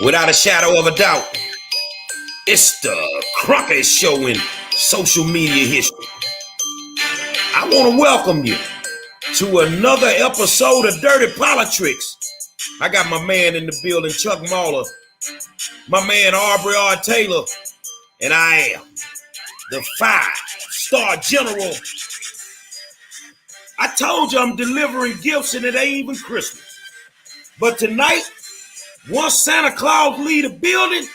Without a shadow of a doubt, it's the Crockett Show in social media history. I want to welcome you to another episode of Dirty Politics. I got my man in the building, Chuck Mahler, my man Aubrey R. Taylor, and I am the 5-star general. I told you I'm delivering gifts and it ain't even Christmas. But tonight, once Santa Claus leave the building,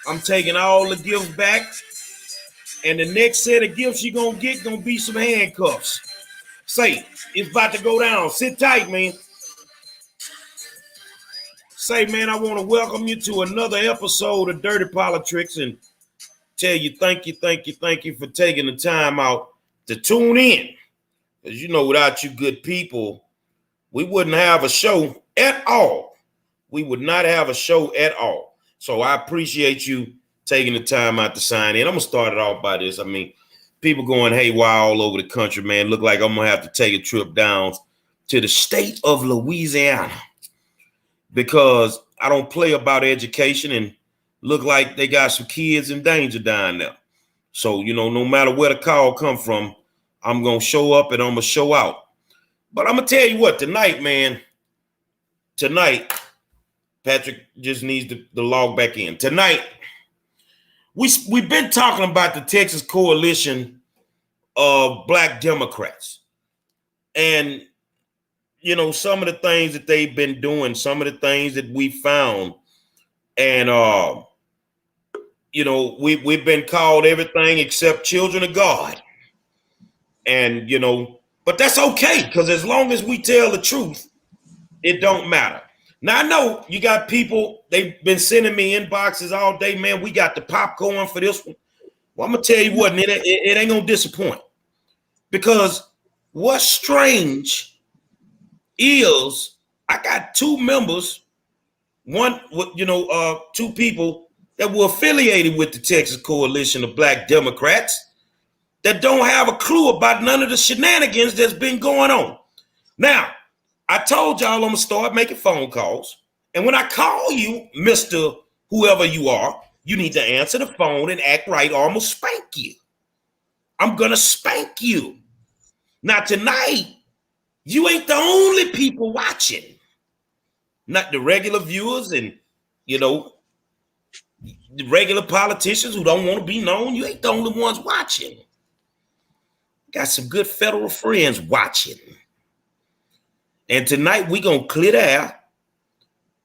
I'm taking all the gifts back. And the next set of gifts you're gonna get gonna be some handcuffs. Say, it's about to go down. Sit tight, man. Say, man, I want to welcome you to another episode of Dirty Politics and tell you thank you for taking the time out to tune in. Because you know, without you good people, we wouldn't have a show at all. We would not have a show at all. So I appreciate you taking the time out to sign in. I'm going to start it off by this. I mean, people going haywire all over the country, man. Look like I'm going to have to take a trip down to the state of Louisiana because I don't play about education and look like they got some kids in danger down there. So, you know, no matter where the call come from, I'm going to show up and I'm going to show out. But I'm going to tell you what, tonight, man, Patrick just needs to log back in. Tonight, we've been talking about the Texas coalition of Black Democrats. And, you know, some of the things that they've been doing, some of the things that we found. And, you know, we've been called everything except children of God. And, you know, but that's okay, because as long as we tell the truth, it don't matter. Now, I know you got people, they've been sending me inboxes all day, man. We got the popcorn for this one. Well, I'm going to tell you what, it ain't going to disappoint. Because what's strange is I got two members, two people that were affiliated with the Texas Coalition of Black Democrats that don't have a clue about none of the shenanigans that's been going on. Now, I told y'all I'm going to start making phone calls. And when I call you, Mr. Whoever you are, you need to answer the phone and act right or I'm going to spank you. I'm going to spank you. Now, tonight, you ain't the only people watching. Not the regular viewers and, you know, the regular politicians who don't want to be known. You ain't the only ones watching. Got some good federal friends watching. And tonight we going to clear the air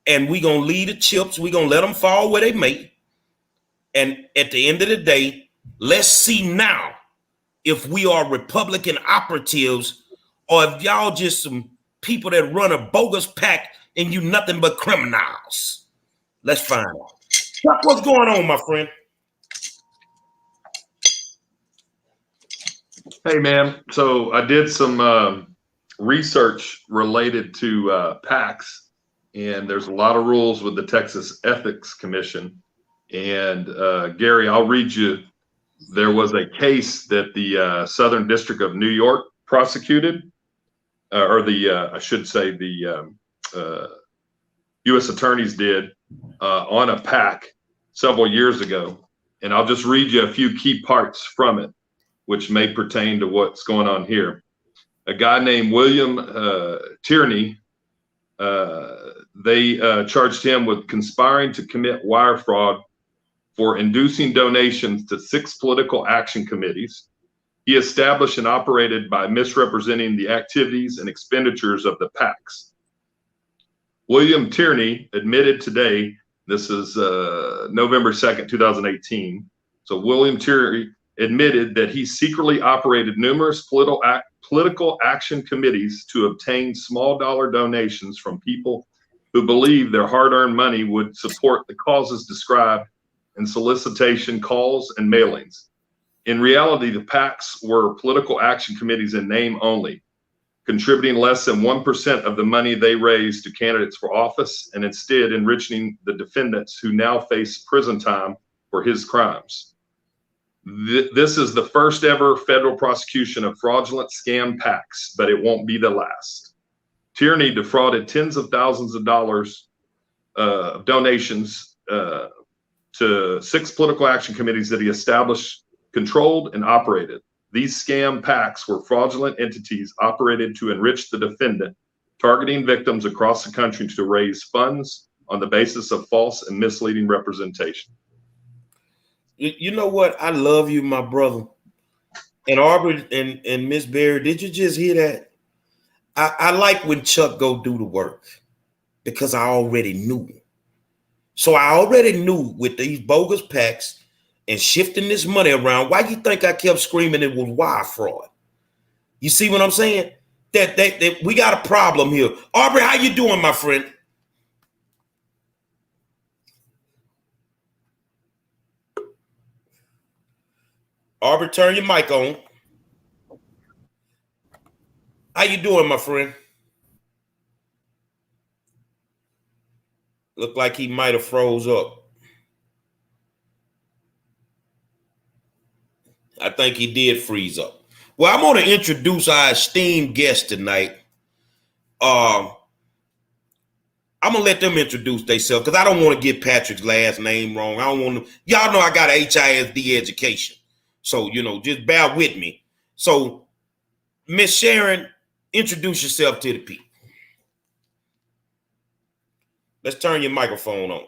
and we going to leave the chips. We going to let them fall where they may. And at the end of the day, let's see now if we are Republican operatives or if y'all just some people that run a bogus pack and you nothing but criminals. Let's find out. Chuck, what's going on, my friend? Hey, man. So I did some research related to PACs, and there's a lot of rules with the Texas Ethics Commission. And Gary, I'll read you. There was a case that the Southern District of New York prosecuted, I should say the U.S. attorneys did on a PAC several years ago. And I'll just read you a few key parts from it, which may pertain to what's going on here. A guy named William Tierney, they charged him with conspiring to commit wire fraud for inducing donations to 6 political action committees. He established and operated by misrepresenting the activities and expenditures of the PACs. William Tierney admitted today, this is November 2nd, 2018. So William Tierney admitted that he secretly operated numerous political action committees to obtain small dollar donations from people who believed their hard-earned money would support the causes described in solicitation calls and mailings. In reality, the PACs were political action committees in name only, contributing less than 1% of the money they raised to candidates for office and instead enriching the defendants who now face prison time for his crimes. This is the first ever federal prosecution of fraudulent scam PACs, but it won't be the last. Tierney defrauded tens of thousands of dollars donations to 6 political action committees that he established, controlled, and operated. These scam PACs were fraudulent entities operated to enrich the defendant, targeting victims across the country to raise funds on the basis of false and misleading representation. You know what? I love you, my brother. And Aubrey and Miss Berry, did you just hear that? I like when Chuck go do the work because I already knew. So I already knew with these bogus PACs and shifting this money around, why you think I kept screaming it was wire fraud? You see what I'm saying? That we got a problem here. Aubrey, how you doing, my friend? Aubrey, turn your mic on. How you doing, my friend? Look like he might have froze up. I think he did freeze up. Well, I'm going to introduce our esteemed guest tonight. I'm going to let them introduce themselves because I don't want to get Patrick's last name wrong. I don't want to. Y'all know I got an HISD education. So, just bear with me. So, Miss Sharon, introduce yourself to the people. Let's turn your microphone on.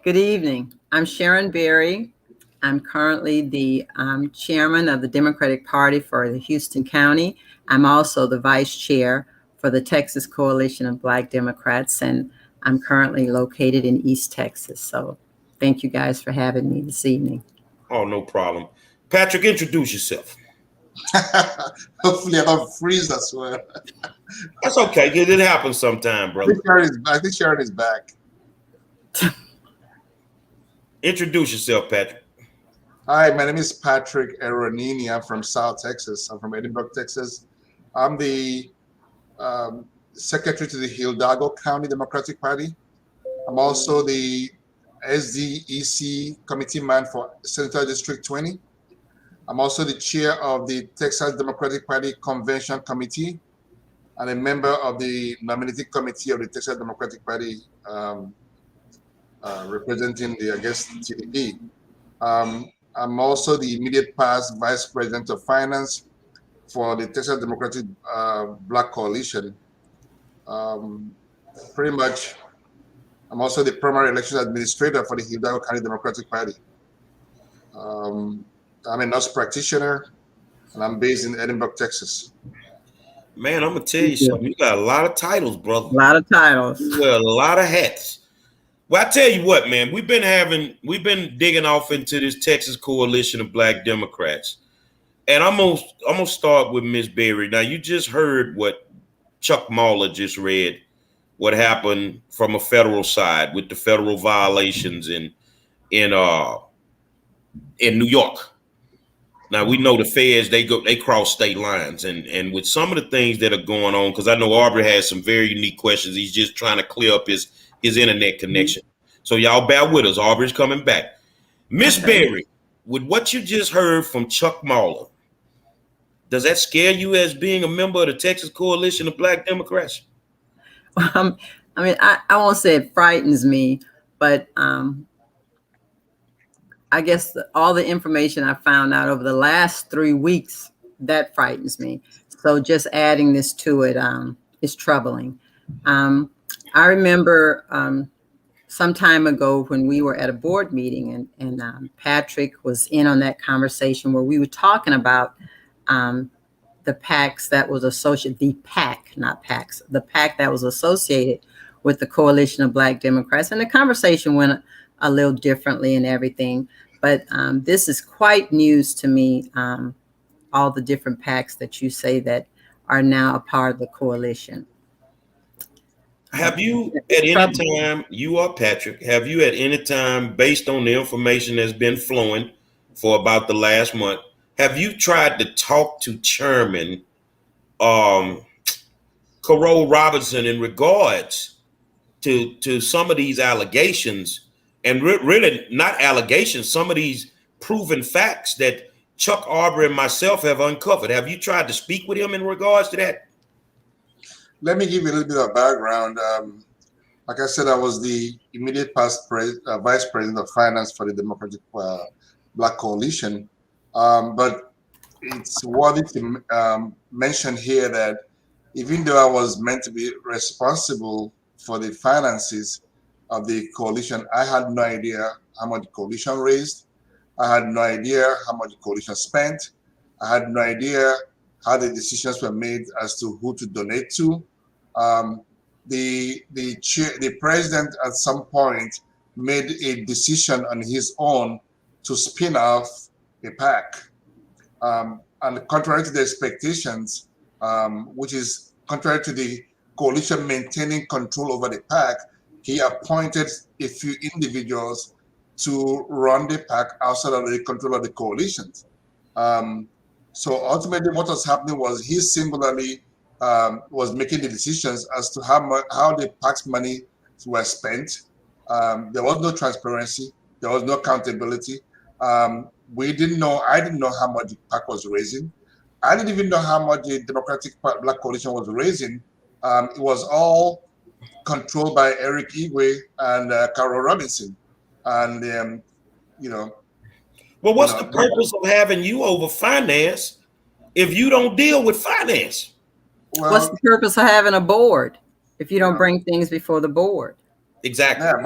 Good evening. I'm Sharon Berry. I'm currently the chairman of the Democratic Party for the Houston County. I'm also the vice chair for the Texas Coalition of Black Democrats, and I'm currently located in East Texas. So thank you guys for having me this evening. Oh, no problem. Patrick, introduce yourself. Hopefully I don't freeze as well. That's okay. It happens sometime, brother. I think Sharon is back. Introduce yourself, Patrick. Hi, my name is Patrick ERONINI. I'm from South Texas. I'm from Edinburgh, Texas. I'm the secretary to the Hidalgo County Democratic Party. I'm also the SDEC committee man for Senator District 20. I'm also the chair of the Texas Democratic Party Convention Committee and a member of the nominating committee of the Texas Democratic Party representing the, TDP. I'm also the immediate past vice president of finance for the Texas Democratic Black Coalition. Pretty much, I'm also the primary election administrator for the Hidalgo County Democratic Party. I'm a nurse practitioner, and I'm based in Edinburgh, Texas. Man, I'm gonna tell you something. You got a lot of titles, brother. A lot of titles. You wear a lot of hats. Well, I tell you what, man, we've been digging off into this Texas Coalition of Black Democrats. And I'm gonna start with Ms. Berry. Now, you just heard what Chuck Mahler just read, what happened from a federal side with the federal violations in New York. Now we know the feds, they cross state lines, and with some of the things that are going on, because I know Aubrey has some very unique questions. He's just trying to clear up his internet connection. So y'all bear with us. Aubrey's coming back. Miss Berry, with what you just heard from Chuck Mahler, does that scare you as being a member of the Texas Coalition of Black Democrats? I mean, I won't say it frightens me, but I guess all the information I found out over the last 3 weeks, that frightens me. So just adding this to it is troubling. I remember some time ago when we were at a board meeting and Patrick was in on that conversation where we were talking about the PACs that was associated, the PAC, not PACs, the PAC that was associated with the Coalition of Black Democrats. And the conversation went a little differently and everything. But this is quite news to me, all the different PACs that you say that are now a part of the coalition. Have you at any time, you or Patrick, have you at any time, based on the information that's been flowing for about the last month, have you tried to talk to Chairman Carol Robinson in regards to some of these allegations, and really not allegations, some of these proven facts that Chuck Aubrey and myself have uncovered? Have you tried to speak with him in regards to that? let me give you a little bit of background. Like I said, I was the immediate past vice president of finance for the Democratic Black Coalition. But it's worthy to mention here that even though I was meant to be responsible for the finances of the coalition, I had no idea how much the coalition raised. I had no idea how much the coalition spent. I had no idea how the decisions were made as to who to donate to. The president at some point made a decision on his own to spin off a PAC. And contrary to the expectations, which is contrary to the coalition maintaining control over the PAC, he appointed a few individuals to run the PAC outside of the control of the coalition. So ultimately what was happening was he singularly was making the decisions as to how the PAC's money were spent. There was no transparency. There was no accountability. I didn't know how much the PAC was raising. I didn't even know how much the Democratic Black Coalition was raising. It was all controlled by Eric Igwe and Carol Robinson. And, Well, what's the purpose of having you over finance if you don't deal with finance? Well, what's the purpose of having a board if you don't bring things before the board? Exactly. Yeah,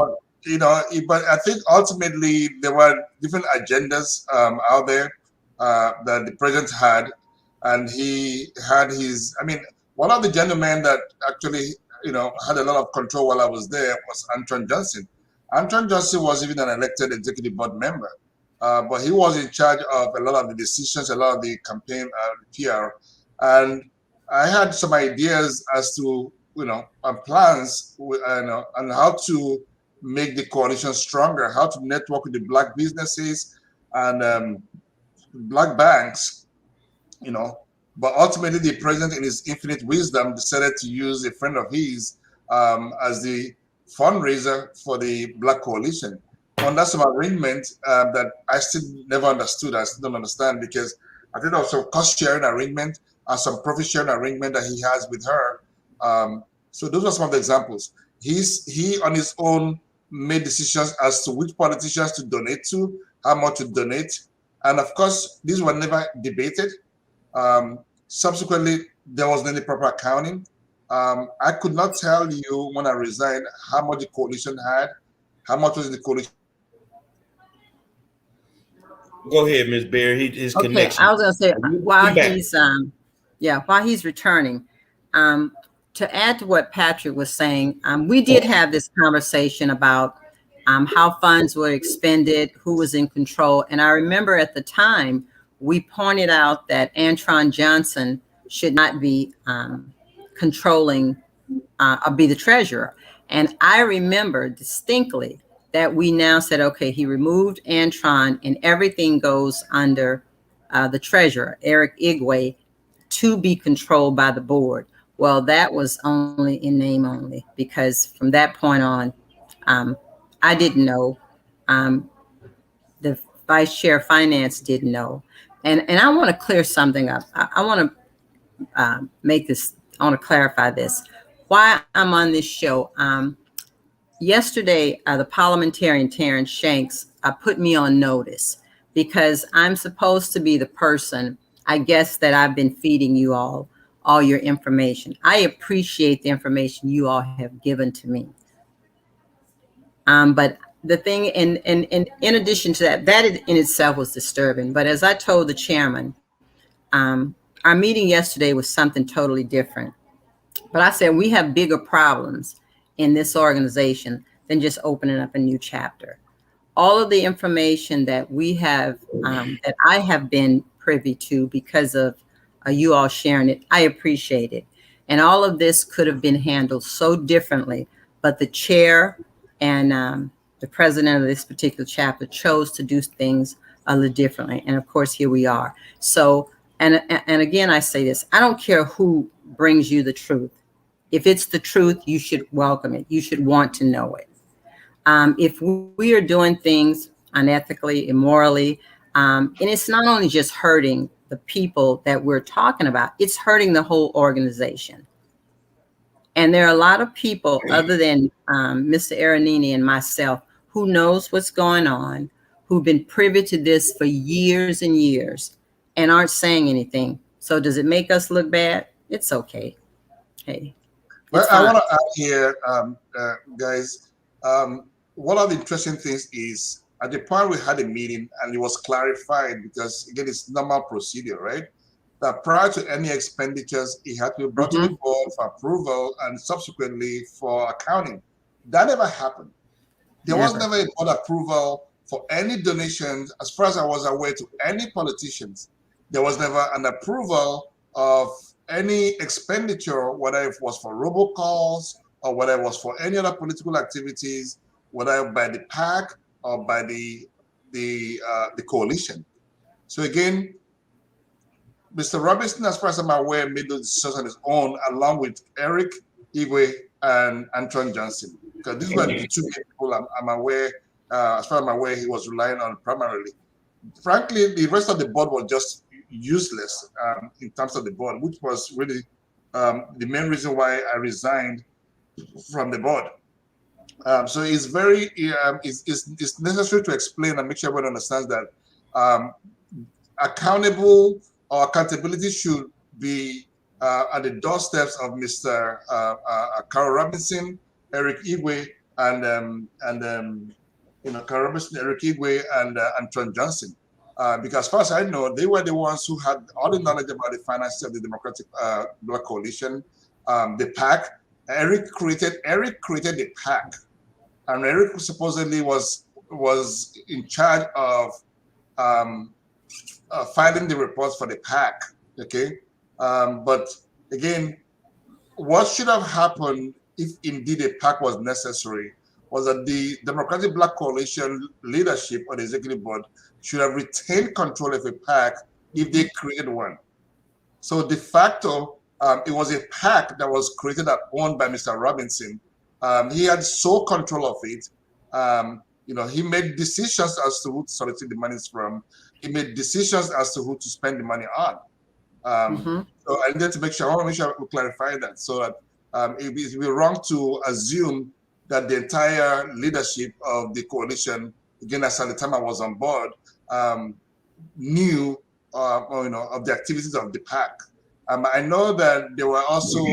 but I think ultimately there were different agendas out there that the president had, and he had his. I mean, one of the gentlemen that actually had a lot of control while I was there was Anton Johnson. Anton Johnson was even an elected executive board member, but he was in charge of a lot of the decisions, a lot of the campaign PR, and I had some ideas as to plans on how to make the coalition stronger, how to network with the Black businesses and Black banks, But ultimately, the president, in his infinite wisdom, decided to use a friend of his as the fundraiser for the Black coalition. Under some arrangement that I still never understood, I still don't understand, because I think there was some cost sharing arrangement and some profit sharing arrangement that he has with her. So those are some of the examples. He on his own made decisions as to which politicians to donate to, how much to donate. And of course, these were never debated. Subsequently, there wasn't any proper accounting. I could not tell you when I resigned how much the coalition had, how much was in the coalition. Go ahead, Ms. Berry. His connection. I was going to say, while he's returning, to add to what Patrick was saying, we did have this conversation about how funds were expended, who was in control. And I remember at the time, we pointed out that Antron Johnson should not be controlling or be the treasurer. And I remember distinctly that we now said, okay, he removed Antron and everything goes under the treasurer, Eric Igwe, to be controlled by the board. Well, that was only in name only, because from that point on, I didn't know. The vice chair of finance didn't know. And I want to clear something up. I want to I want to clarify this. Why I'm on this show. Yesterday, the parliamentarian Terrence Shanks put me on notice because I'm supposed to be the person, I guess, that I've been feeding you all your information. I appreciate the information you all have given to me. But the thing, in addition to that in itself was disturbing. But as I told the chairman, our meeting yesterday was something totally different. But I said, we have bigger problems in this organization than just opening up a new chapter. All of the information that we have, that I have been privy to because of you all sharing it, I appreciate it. And all of this could have been handled so differently, but the chair and the president of this particular chapter chose to do things a little differently. And of course, here we are. So, and again, I say this, I don't care who brings you the truth. If it's the truth, you should welcome it. You should want to know it. If we are doing things unethically, immorally, and it's not only just hurting the people that we're talking about, it's hurting the whole organization. And there are a lot of people other than Mr. ERONINI and myself who knows what's going on, who've been privy to this for years and years and aren't saying anything. So does it make us look bad? It's okay. Hey. Well, I want to add here, guys, one of the interesting things is at the point we had a meeting and it was clarified, because again, it's normal procedure, right? That prior to any expenditures, it had to be brought to the board for approval and subsequently for accounting. That never happened. There was never a board approval for any donations, as far as I was aware, to any politicians. There was never an approval of any expenditure, whether it was for robocalls or whether it was for any other political activities, whether by the PAC or by the coalition. So again, Mr. Robinson, as far as I'm aware, made those decisions on his own, along with Eric Igwe and Anton Johnson, because these were the two people I'm aware, as far as I'm aware, he was relying on primarily. Frankly, the rest of the board was just useless in terms of the board, which was really the main reason why I resigned from the board. So it's very, it's necessary to explain and make sure everyone understands that accountable or accountability should be at the doorsteps of Mr. Carl Robinson, Eric Igwe, and Carl Robinson, Eric Igwe, and Anton Johnson. Because as far as I know, they were the ones who had all the knowledge about the finances of the Democratic Black Coalition, the PAC. Eric created the PAC, and Eric supposedly was in charge of filing the reports for the PAC. Okay, but again, what should have happened if indeed a PAC was necessary was that the Democratic Black Coalition leadership or the executive board should have retained control of a PAC if they created one. So de facto, it was a PAC that was created and owned by Mr. Robinson. He had sole control of it. He made decisions as to who to solicit the monies from. He made decisions as to who to spend the money on. So I need to make sure, I want to make sure we clarify that, so that it would be wrong to assume that the entire leadership of the coalition, again, as at the time I was on board, knew of the activities of the PAC. I know that there were also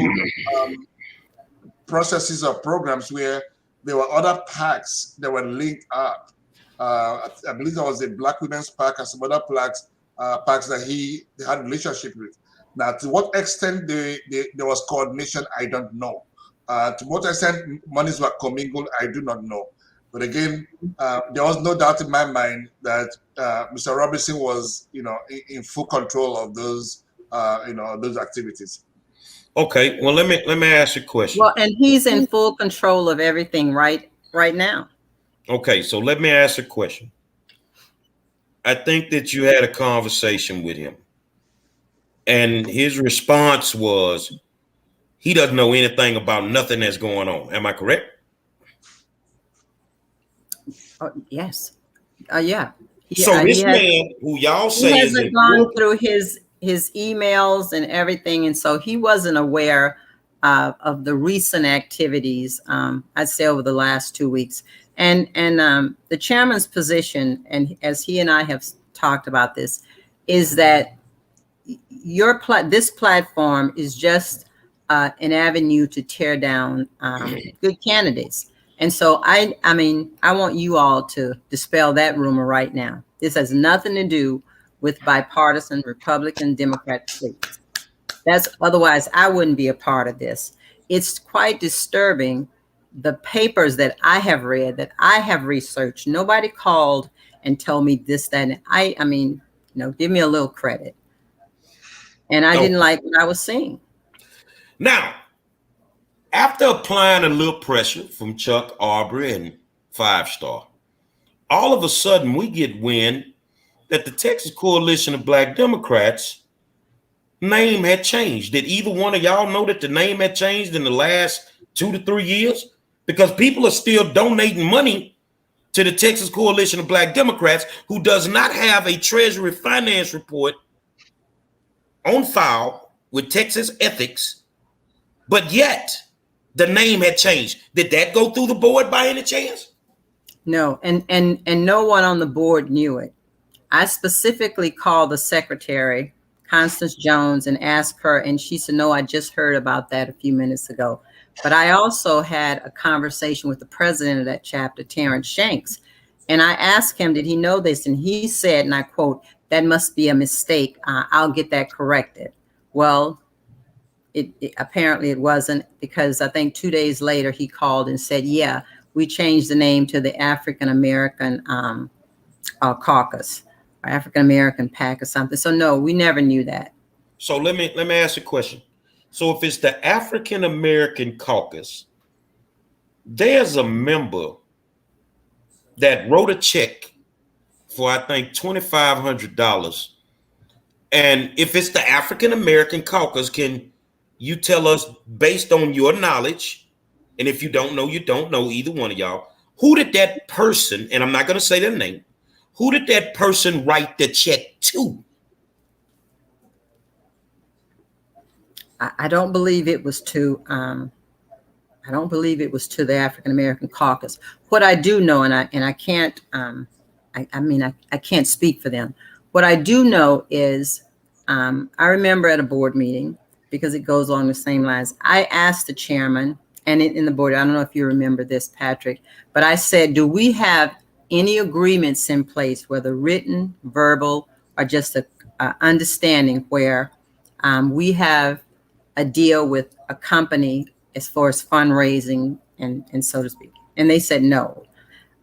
processes or programs where there were other PACs that were linked up. I believe there was a Black Women's PAC and some other PACs that he had a relationship with. Now, to what extent there was coordination, I don't know. To what extent monies were commingled, I do not know. But again, there was no doubt in my mind that Mr. Robinson was, in full control of those, those activities. Okay, well, let me ask you a question. Well, and he's in full control of everything right now. Okay, so let me ask a question. I think that you had a conversation with him, and his response was he doesn't know anything about nothing that's going on. Am I correct? Yes. Yeah. So this man, who y'all say he hasn't gone through his emails and everything, and so he wasn't aware of the recent activities. I'd say over the last 2 weeks, and the chairman's position, and as he and I have talked about this, is that this platform is just an avenue to tear down good candidates. And so I want you all to dispel that rumor right now. This has nothing to do with bipartisan Republican Democrat states. Otherwise I wouldn't be a part of this. It's quite disturbing. The papers that I have read, that I have researched, nobody called and told me this, that, and give me a little credit. And I didn't like what I was seeing. Now, after applying a little pressure from Chuck, Aubrey, and 5 Star, all of a sudden we get wind that the Texas Coalition of Black Democrats name had changed. Did either one of y'all know that the name had changed in the last 2 to 3 years? Because people are still donating money to the Texas Coalition of Black Democrats, who does not have a Treasury Finance report on file with Texas Ethics, but yet The name had changed. Did that go through the board by any chance? No, and no one on the board knew it. I specifically called the secretary, Constance Jones, and asked her, and she said, no, I just heard about that a few minutes ago. But I also had a conversation with the president of that chapter, Terrence Shanks, and I asked him, did he know this? And he said, and I quote, that must be a mistake. I'll get that corrected. Well, apparently it wasn't, because I think 2 days later he called and said, yeah, we changed the name to the African American caucus, or African American PAC or something. So no, we never knew that. So let me ask you a question. So if it's the African American caucus, there's a member that wrote a check for, I think, $2,500. And if it's the African American caucus, can you tell us, based on your knowledge, and if you don't know, either one of y'all, who did that person, and I'm not going to say their name, who did that person write the check to? I don't believe it was to, I don't believe it was to the African American caucus. What I do know, and I can't, I can't speak for them. What I do know is, I remember at a board meeting, because it goes along the same lines, I asked the chairman, and in the board, I don't know if you remember this, Patrick, but I said, do we have any agreements in place, whether written, verbal, or just a understanding where we have a deal with a company as far as fundraising and so to speak? And they said no.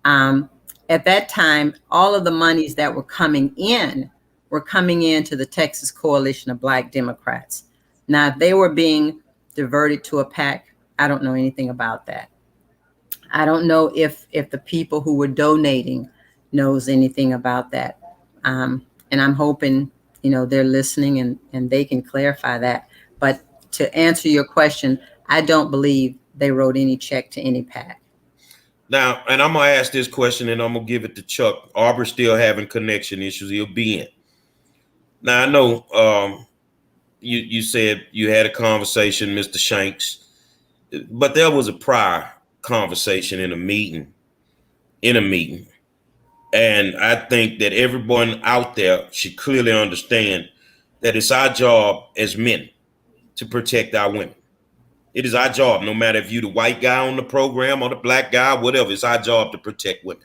At that time, all of the monies that were coming in to the Texas Coalition of Black Democrats. Now, if they were being diverted to a PAC, I don't know anything about that. I don't know if the people who were donating knows anything about that. And I'm hoping, they're listening and they can clarify that. But to answer your question, I don't believe they wrote any check to any PAC. Now, and I'm going to ask this question and I'm going to give it to Chuck. Aubrey's still having connection issues. He'll be in. Now, I know you said you had a conversation, Mr. Shanks, but there was a prior conversation in a meeting. And I think that everyone out there should clearly understand that it's our job as men to protect our women. It is our job, no matter if you're the white guy on the program or the black guy, whatever, it's our job to protect women.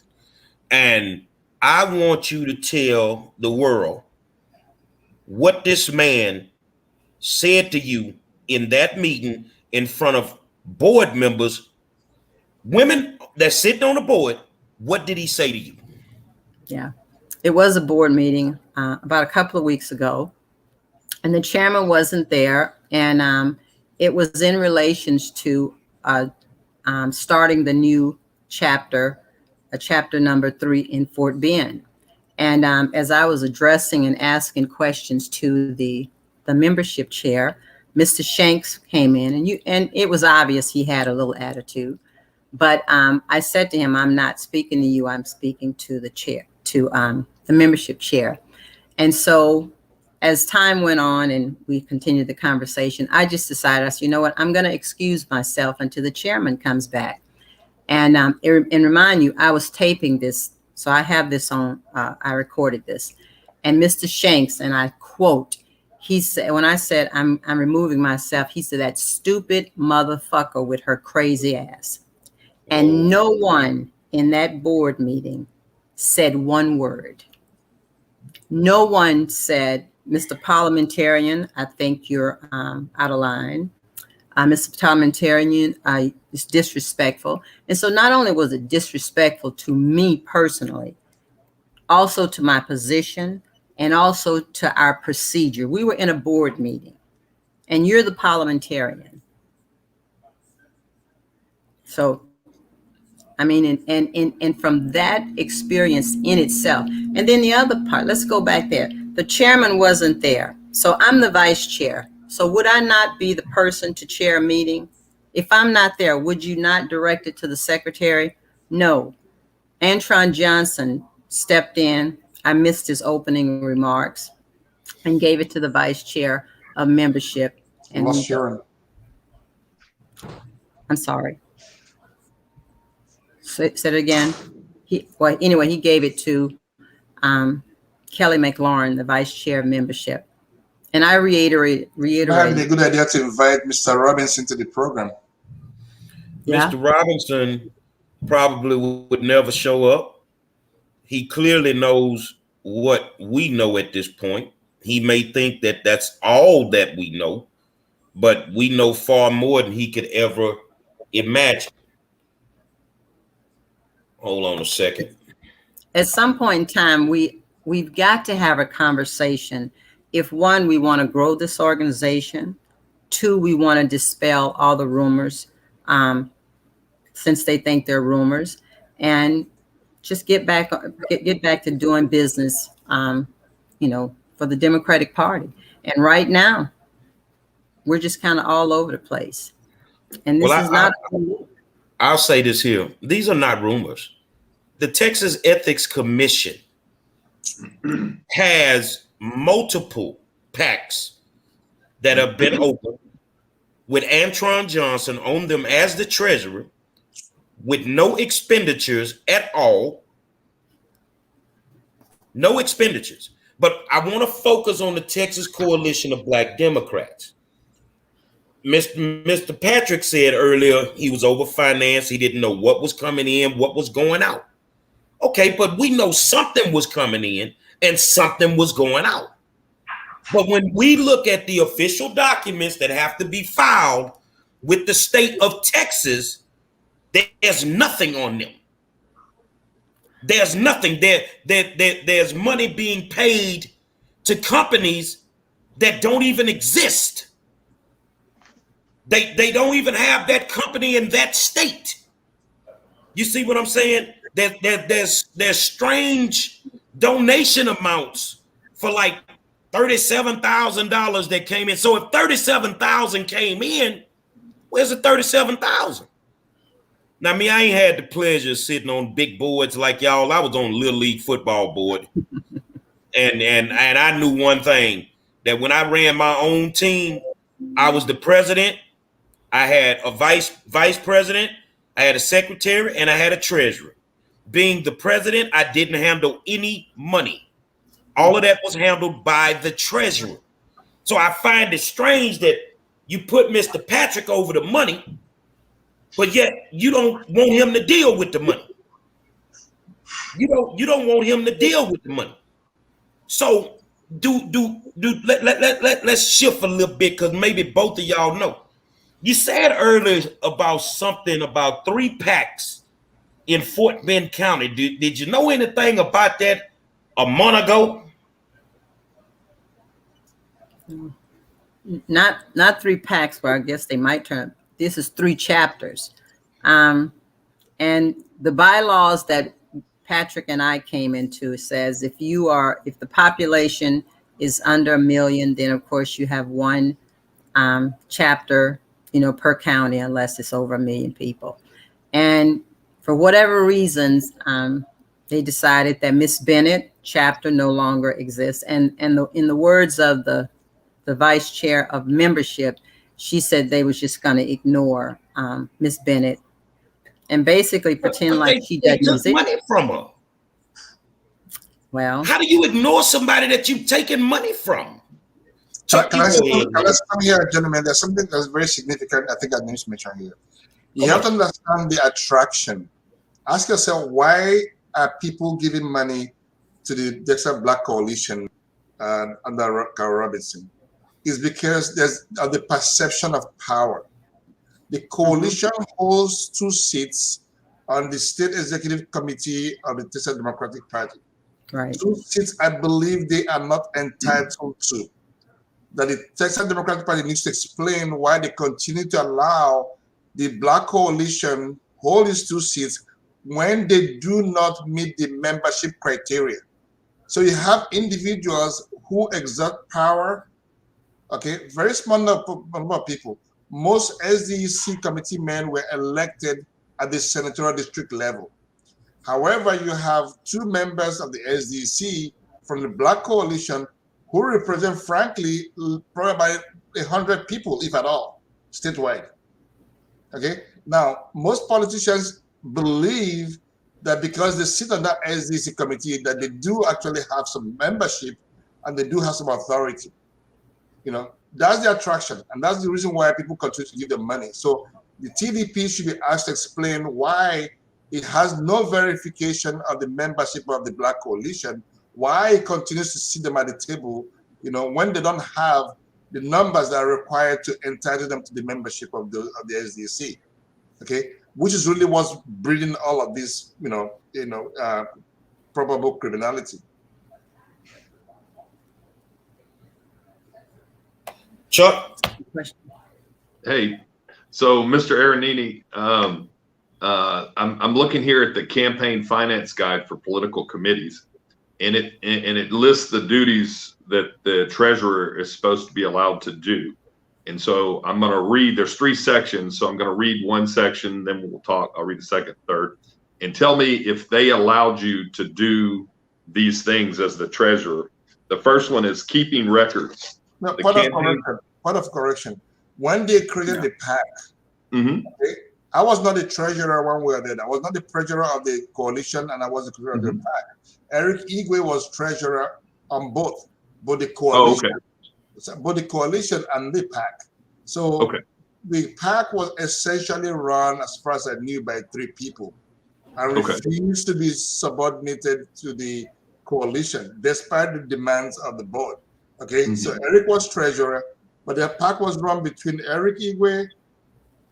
And I want you to tell the world what this man said to you in that meeting in front of board members, women that's sitting on the board. What did he say to you? Yeah, it was a board meeting about a couple of weeks ago, and the chairman wasn't there. And it was in relations to starting the new chapter, chapter number 3 in Fort Bend. And as I was addressing and asking questions to the membership chair, Mr. Shanks came in, and it was obvious he had a little attitude. But I said to him, I'm not speaking to you, I'm speaking to the chair, to the membership chair. And so as time went on and we continued the conversation, I just decided, I said, you know what, I'm going to excuse myself until the chairman comes back. And remind you, I was taping this. So I have this on, I recorded this. And Mr. Shanks, and I quote, he said, when I said I'm removing myself, he said, that stupid motherfucker with her crazy ass. And no one in that board meeting said one word. No one said, Mr. Parliamentarian, I think you're out of line. Mr. Parliamentarian, is disrespectful. And so not only was it disrespectful to me personally, also to my position and also to our procedure. We were in a board meeting and you're the parliamentarian. So, I mean, and from that experience in itself, and then the other part, let's go back there. The chairman wasn't there. So I'm the vice chair. So would I not be the person to chair a meeting? If I'm not there, would you not direct it to the secretary? No. Antron Johnson stepped in. I missed his opening remarks and gave it to the vice chair of membership. And lost SHARON. I'm sorry. Say it again. Anyway, he gave it to Kelly McLaurin, the vice chair of membership. And I reiterated. It might have been a good idea to invite Mr. Robinson to the program. Yeah. Mr. Robinson probably would never show up. He clearly knows what we know at this point. He may think that that's all that we know, but we know far more than he could ever imagine. Hold on a second. At some point in time, we've got to have a conversation. If one, we want to grow this organization. Two, we want to dispel all the rumors, since they think they're rumors, and just get back to doing business, for the Democratic Party. And right now, we're just kind of all over the place. And this is not. I'll say this here. These are not rumors. The Texas Ethics Commission has multiple PACs that have been opened with Antron Johnson on them as the treasurer, with no expenditures at all. No expenditures. But I want to focus on the Texas Coalition of Black Democrats. Mr. Patrick said earlier he was overfinanced. He didn't know what was coming in, what was going out. Okay, but we know something was coming in and something was going out. But when we look at the official documents that have to be filed with the state of Texas, there's nothing on them. There's nothing. There's money being paid to companies that don't even exist. They don't even have that company in that state. You see what I'm saying? There's strange donation amounts for like $37,000 that came in. So if 37,000 came in, where's the 37,000? Now, I ain't had the pleasure of sitting on big boards like y'all. I was on Little League football board. and I knew one thing, that when I ran my own team, I was the president. I had a vice president. I had a secretary, and I had a treasurer. Being the president, I didn't handle any money. All of that was handled by the treasurer. So I find it strange that you put Mr. Patrick over the money, but yet you don't want him to deal with the money. You don't want him to deal with the money. So let's shift a little bit, because maybe both of y'all know. You said earlier about something about 3 PACs in Fort Bend County. Did you know anything about that a month ago? Not 3 PACs, but I guess they might turn. This is 3 chapters, and the bylaws that Patrick and I came into says if the population is under 1 million, then of course you have 1 chapter, per county, unless it's over 1 million people. And for whatever reasons, they decided that Miss Bennett chapter no longer exists. And in the words of the vice chair of membership, she said they was just going to ignore Miss Bennett and basically pretend like she doesn't exist. Money from her. Well, how do you ignore somebody that you've taken money from? Can I come here, gentlemen? There's something that's very significant. I think I need to mention here. You have to understand the attraction. Ask yourself, why are people giving money to the Texas Black Coalition under Carl Robinson? It's because there's the perception of power. The coalition holds 2 seats on the State Executive Committee of the Texas Democratic Party. Right. 2 seats I believe they are not entitled to. That the Texas Democratic Party needs to explain why they continue to allow the Black Coalition hold these 2 seats when they do not meet the membership criteria. So you have individuals who exert power, okay, very small number of people. Most SDC committee men were elected at the senatorial district level. However, you have 2 members of the SDC from the Black Coalition who represent, frankly, probably about 100 people, if at all, statewide. Okay, Now, most politicians believe that because they sit on that SDC committee, that they do actually have some membership and they do have some authority. You know, that's the attraction, and that's the reason why people continue to give them money. So the TDP should be asked to explain why it has no verification of the membership of the Black Coalition, why it continues to sit them at the table, you know, when they don't have the numbers that are required to entitle them to the membership of the SDC, okay, which is really what's breeding all of this, probable criminality. Chuck? Hey, so Mr. ERONINI, I'm looking here at the campaign finance guide for political committees, and it lists the duties that the treasurer is supposed to be allowed to do. And so I'm going to read, there's 3 sections. So I'm going to read one section, then we'll talk. I'll read the second, third, and tell me if they allowed you to do these things as the treasurer. The first one is keeping records. No, point of correction. When they created the PAC, okay, I was not the treasurer when we were there. I was not the treasurer of the coalition, and I was the treasurer of the PAC. Eric Igwe was treasurer on both the coalition, both the coalition and the PAC. So the PAC was essentially run, as far as I knew, by 3 people, and refused to be subordinated to the coalition, despite the demands of the board. Okay, so Eric was treasurer, but the PAC was run between Eric Igwe,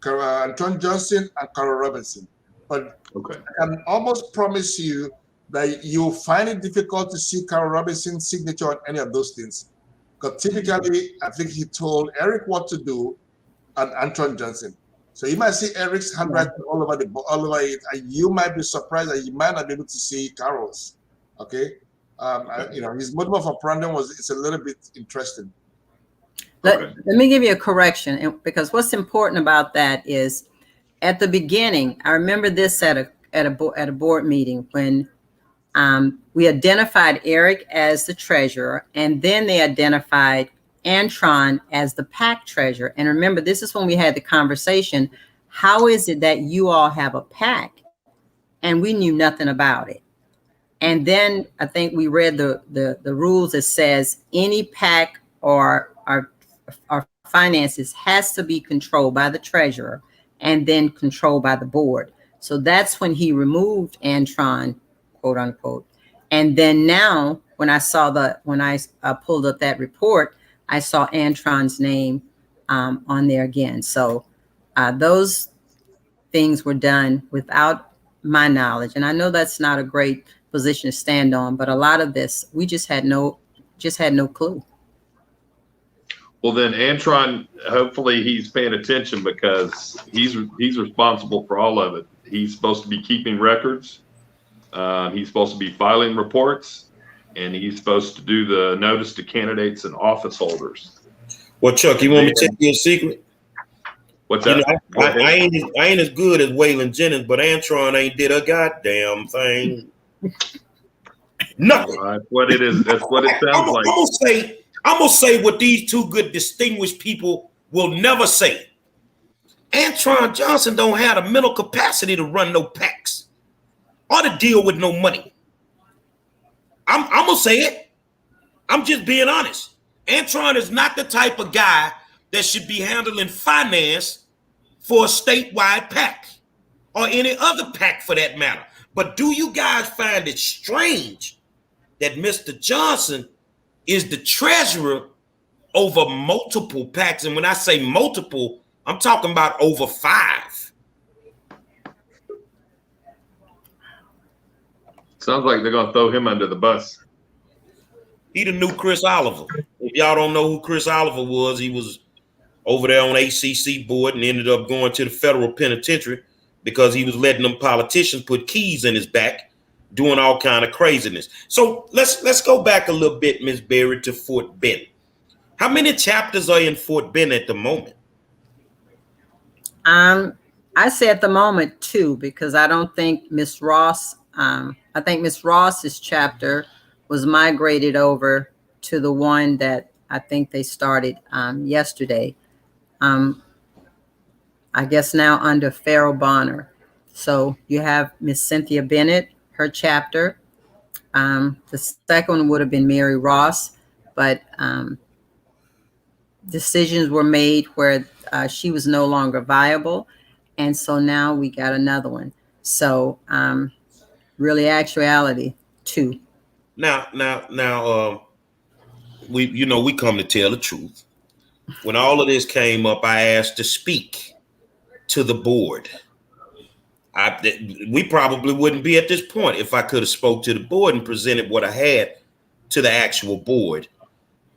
Anton Johnson, and Carol Robinson. But I can almost promise you that you'll find it difficult to see Carol Robinson's signature on any of those things. Because typically, I think he told Eric what to do and Anton Johnson. So you might see Eric's handwriting all over it, and you might be surprised that you might not be able to see Carol's. Okay. His mode of operandi it's a little bit interesting. Let me give you a correction, because what's important about that is, at the beginning, I remember this at a board meeting when we identified Eric as the treasurer, and then they identified Antron as the PAC treasurer. And remember, this is when we had the conversation: how is it that you all have a PAC and we knew nothing about it? And then I think we read the rules that says any PAC or our finances has to be controlled by the treasurer and then controlled by the board. So that's when he removed Antron, quote unquote. And then now when I pulled up that report, I saw Antron's name on there again. So those things were done without my knowledge. And I know that's not a great position to stand on, but a lot of this, we just had no clue. Well, then Antron, hopefully he's paying attention, because he's responsible for all of it. He's supposed to be keeping records. He's supposed to be filing reports, and he's supposed to do the notice to candidates and office holders. Well, Chuck, you want me to tell you a secret? What's that? I ain't as good as Waylon Jennings, but Antron ain't did a goddamn thing. Nothing. That's what it is. That's what it sounds like. I'm gonna say what these 2 good distinguished people will never say. Antron Johnson don't have the mental capacity to run no PACs or to deal with no money. I'm gonna say it. I'm just being honest. Antron is not the type of guy that should be handling finance for a statewide PAC or any other PAC for that matter. But do you guys find it strange that Mr. Johnson is the treasurer over multiple PACs? And when I say multiple, I'm talking about over 5. Sounds like they're going to throw him under the bus. He the new Chris Oliver. If y'all don't know who Chris Oliver was, he was over there on ACC board and ended up going to the federal penitentiary because he was letting them politicians put keys in his back, doing all kind of craziness. So let's go back a little bit, Ms. Berry, to Fort Bend. How many chapters are in Fort Bend at the moment? I say at the moment 2, because I don't think Miss Ross, I think Miss Ross's chapter was migrated over to the one that I think they started yesterday. I guess now under Farrell Bonner. So you have Miss Cynthia Bennett, her chapter. The second one would have been Mary Ross, but decisions were made where she was no longer viable. And so now we got another one. So really actuality, two. Now, we come to tell the truth. When all of this came up, I asked to speak to the board. We probably wouldn't be at this point if I could have spoke to the board and presented what I had to the actual board.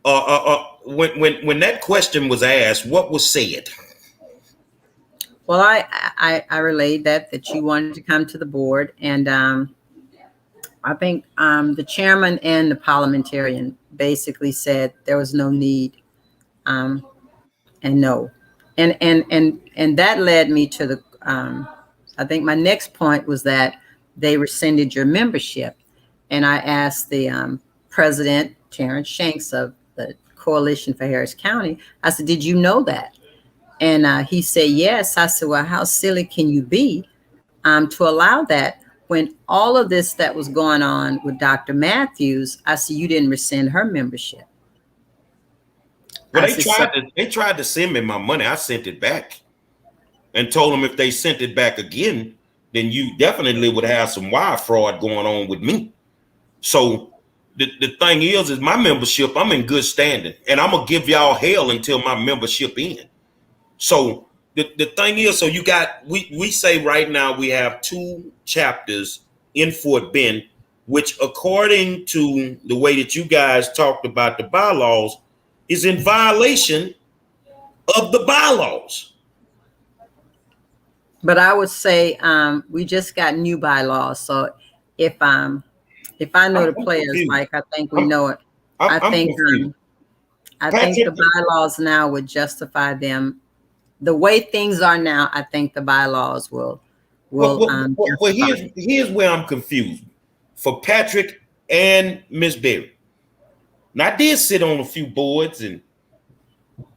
When that question was asked, what was said? Well, I relayed that you wanted to come to the board, and I think the chairman and the parliamentarian basically said there was no need, and no, and that led me to the. I think my next point was that they rescinded your membership, and I asked the president, Terrence Shanks of the Coalition for Harris County. I said, "Did you know that?" And he said, "Yes." I said, "Well, how silly can you be to allow that when all of this that was going on with Dr. Matthews?" I said, "You didn't rescind her membership." Well, they tried to send me my money. I sent it back and told them if they sent it back again, then you definitely would have some wire fraud going on with me. So the thing is my membership, I'm in good standing, and I'm gonna give y'all hell until my membership ends. So the thing is, so you got, we say right now we have 2 chapters in Fort Bend, which according to the way that you guys talked about the bylaws is in violation of the bylaws. But I would say we just got new bylaws. So if I know the players, confused. Mike, I think we know it. I think the bylaws now would justify them. The way things are now, I think the bylaws will. Well, here's where I'm confused for Patrick and Miss Berry. Now, I did sit on a few boards, and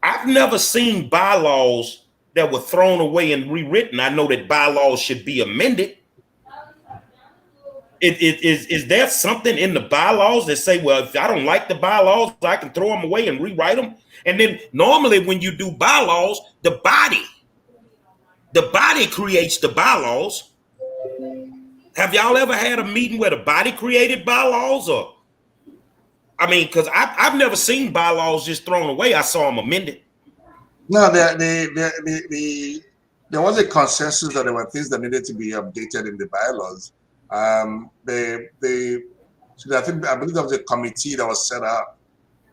I've never seen bylaws that were thrown away and rewritten. I know that bylaws should be amended. Is there something in the bylaws that say, well, if I don't like the bylaws, I can throw them away and rewrite them? And then normally when you do bylaws, the body creates the bylaws. Have y'all ever had a meeting where the body created bylaws? Or, I mean, because I've never seen bylaws just thrown away. I saw them amended. No, there was a consensus that there were things that needed to be updated in the bylaws. I believe there was a committee that was set up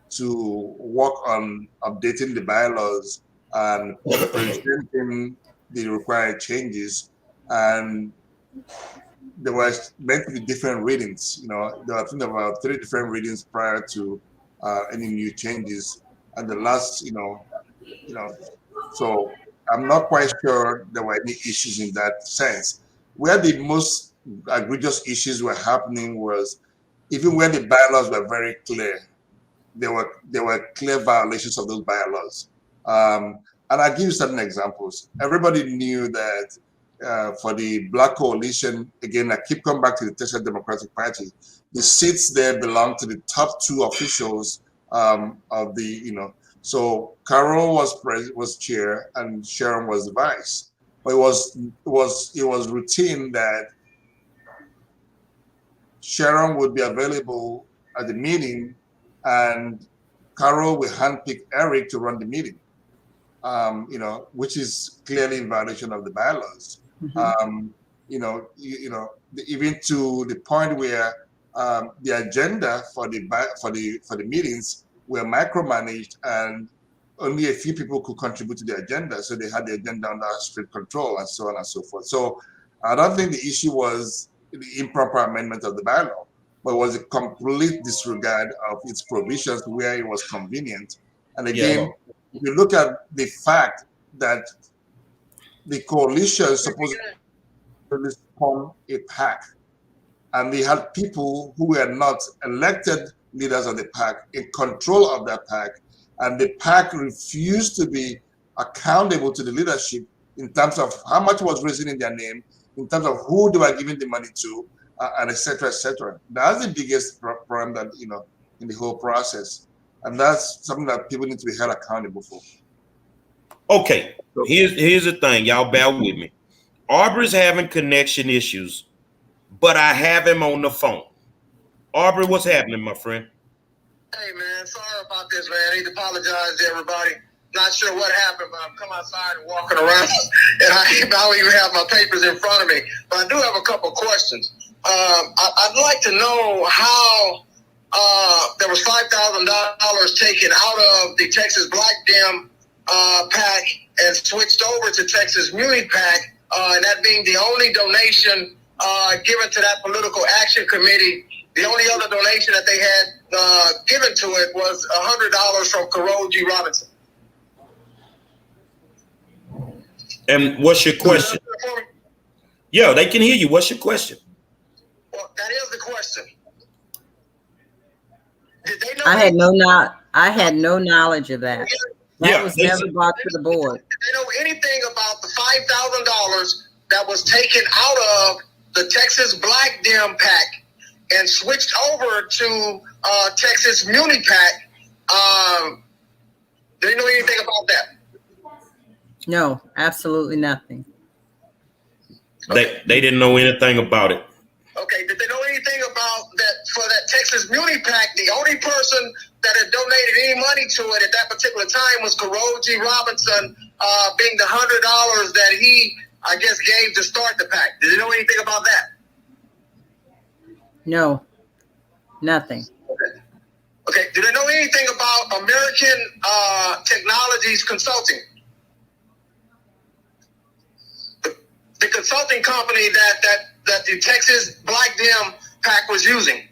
to work on updating the bylaws and presenting the required changes. And there was meant to be different readings. You know, there were about 3 different readings prior to any new changes. And the last, so I'm not quite sure there were any issues in that sense. Where the most egregious issues were happening was even when the bylaws were very clear, there were clear violations of those bylaws. And I'll give you certain examples. Everybody knew that for the Black Coalition, again, I keep coming back to the Texas Democratic Party, the seats there belong to the top 2 officials of the, so Carol was chair and Sharon was the vice. But it was routine that Sharon would be available at the meeting and Carol will handpick Eric to run the meeting, which is clearly in violation of the bylaws. Mm-hmm. Even to the point where the agenda for the meetings were micromanaged and only a few people could contribute to the agenda. So they had the agenda under strict control and so on and so forth. So I don't think the issue was the improper amendment of the bylaw, but it was a complete disregard of its provisions where it was convenient. And again, if you look at the fact that the coalition supposed to form a PAC, and they had people who were not elected leaders of the PAC in control of that PAC, and the PAC refused to be accountable to the leadership in terms of how much was raising in their name, in terms of who they were giving the money to, and et cetera, et cetera. That's the biggest problem that, in the whole process. And that's something that people need to be held accountable for. Okay, here's the thing. Y'all bear with me. Aubrey's having connection issues, but I have him on the phone. Aubrey, what's happening, my friend? Hey, man, sorry about this, man. I need to apologize to everybody. Not sure what happened, but I'm coming outside and walking around, and I don't even have my papers in front of me. But I do have a couple of questions. I'd like to know how there was $5,000 taken out of the Texas Black Dem PAC and switched over to Texas Muni PAC, and that being the only donation given to that political action committee. The only other donation that they had given to it was $100 from Carol G. Robinson. And what's your question? Yeah, they can hear you. What's your question? Well, that is the question. Did they know? I had no knowledge of that. That was never brought to the board. Did they know anything about the $5,000 that was taken out of the Texas Black Dem PAC and switched over to Texas Muni PAC? Do they know anything about that? No, absolutely nothing. They didn't know anything about it. Okay, did they know anything about that for that Texas Muni PAC? The only person that had donated any money to it at that particular time was Carol G. Robinson, being the $100 that he, I guess, gave to start the PAC. Did they know anything about that? No, nothing. Okay. Do they know anything about American Technologies Consulting? The consulting company that the Texas Black Dem PAC was using.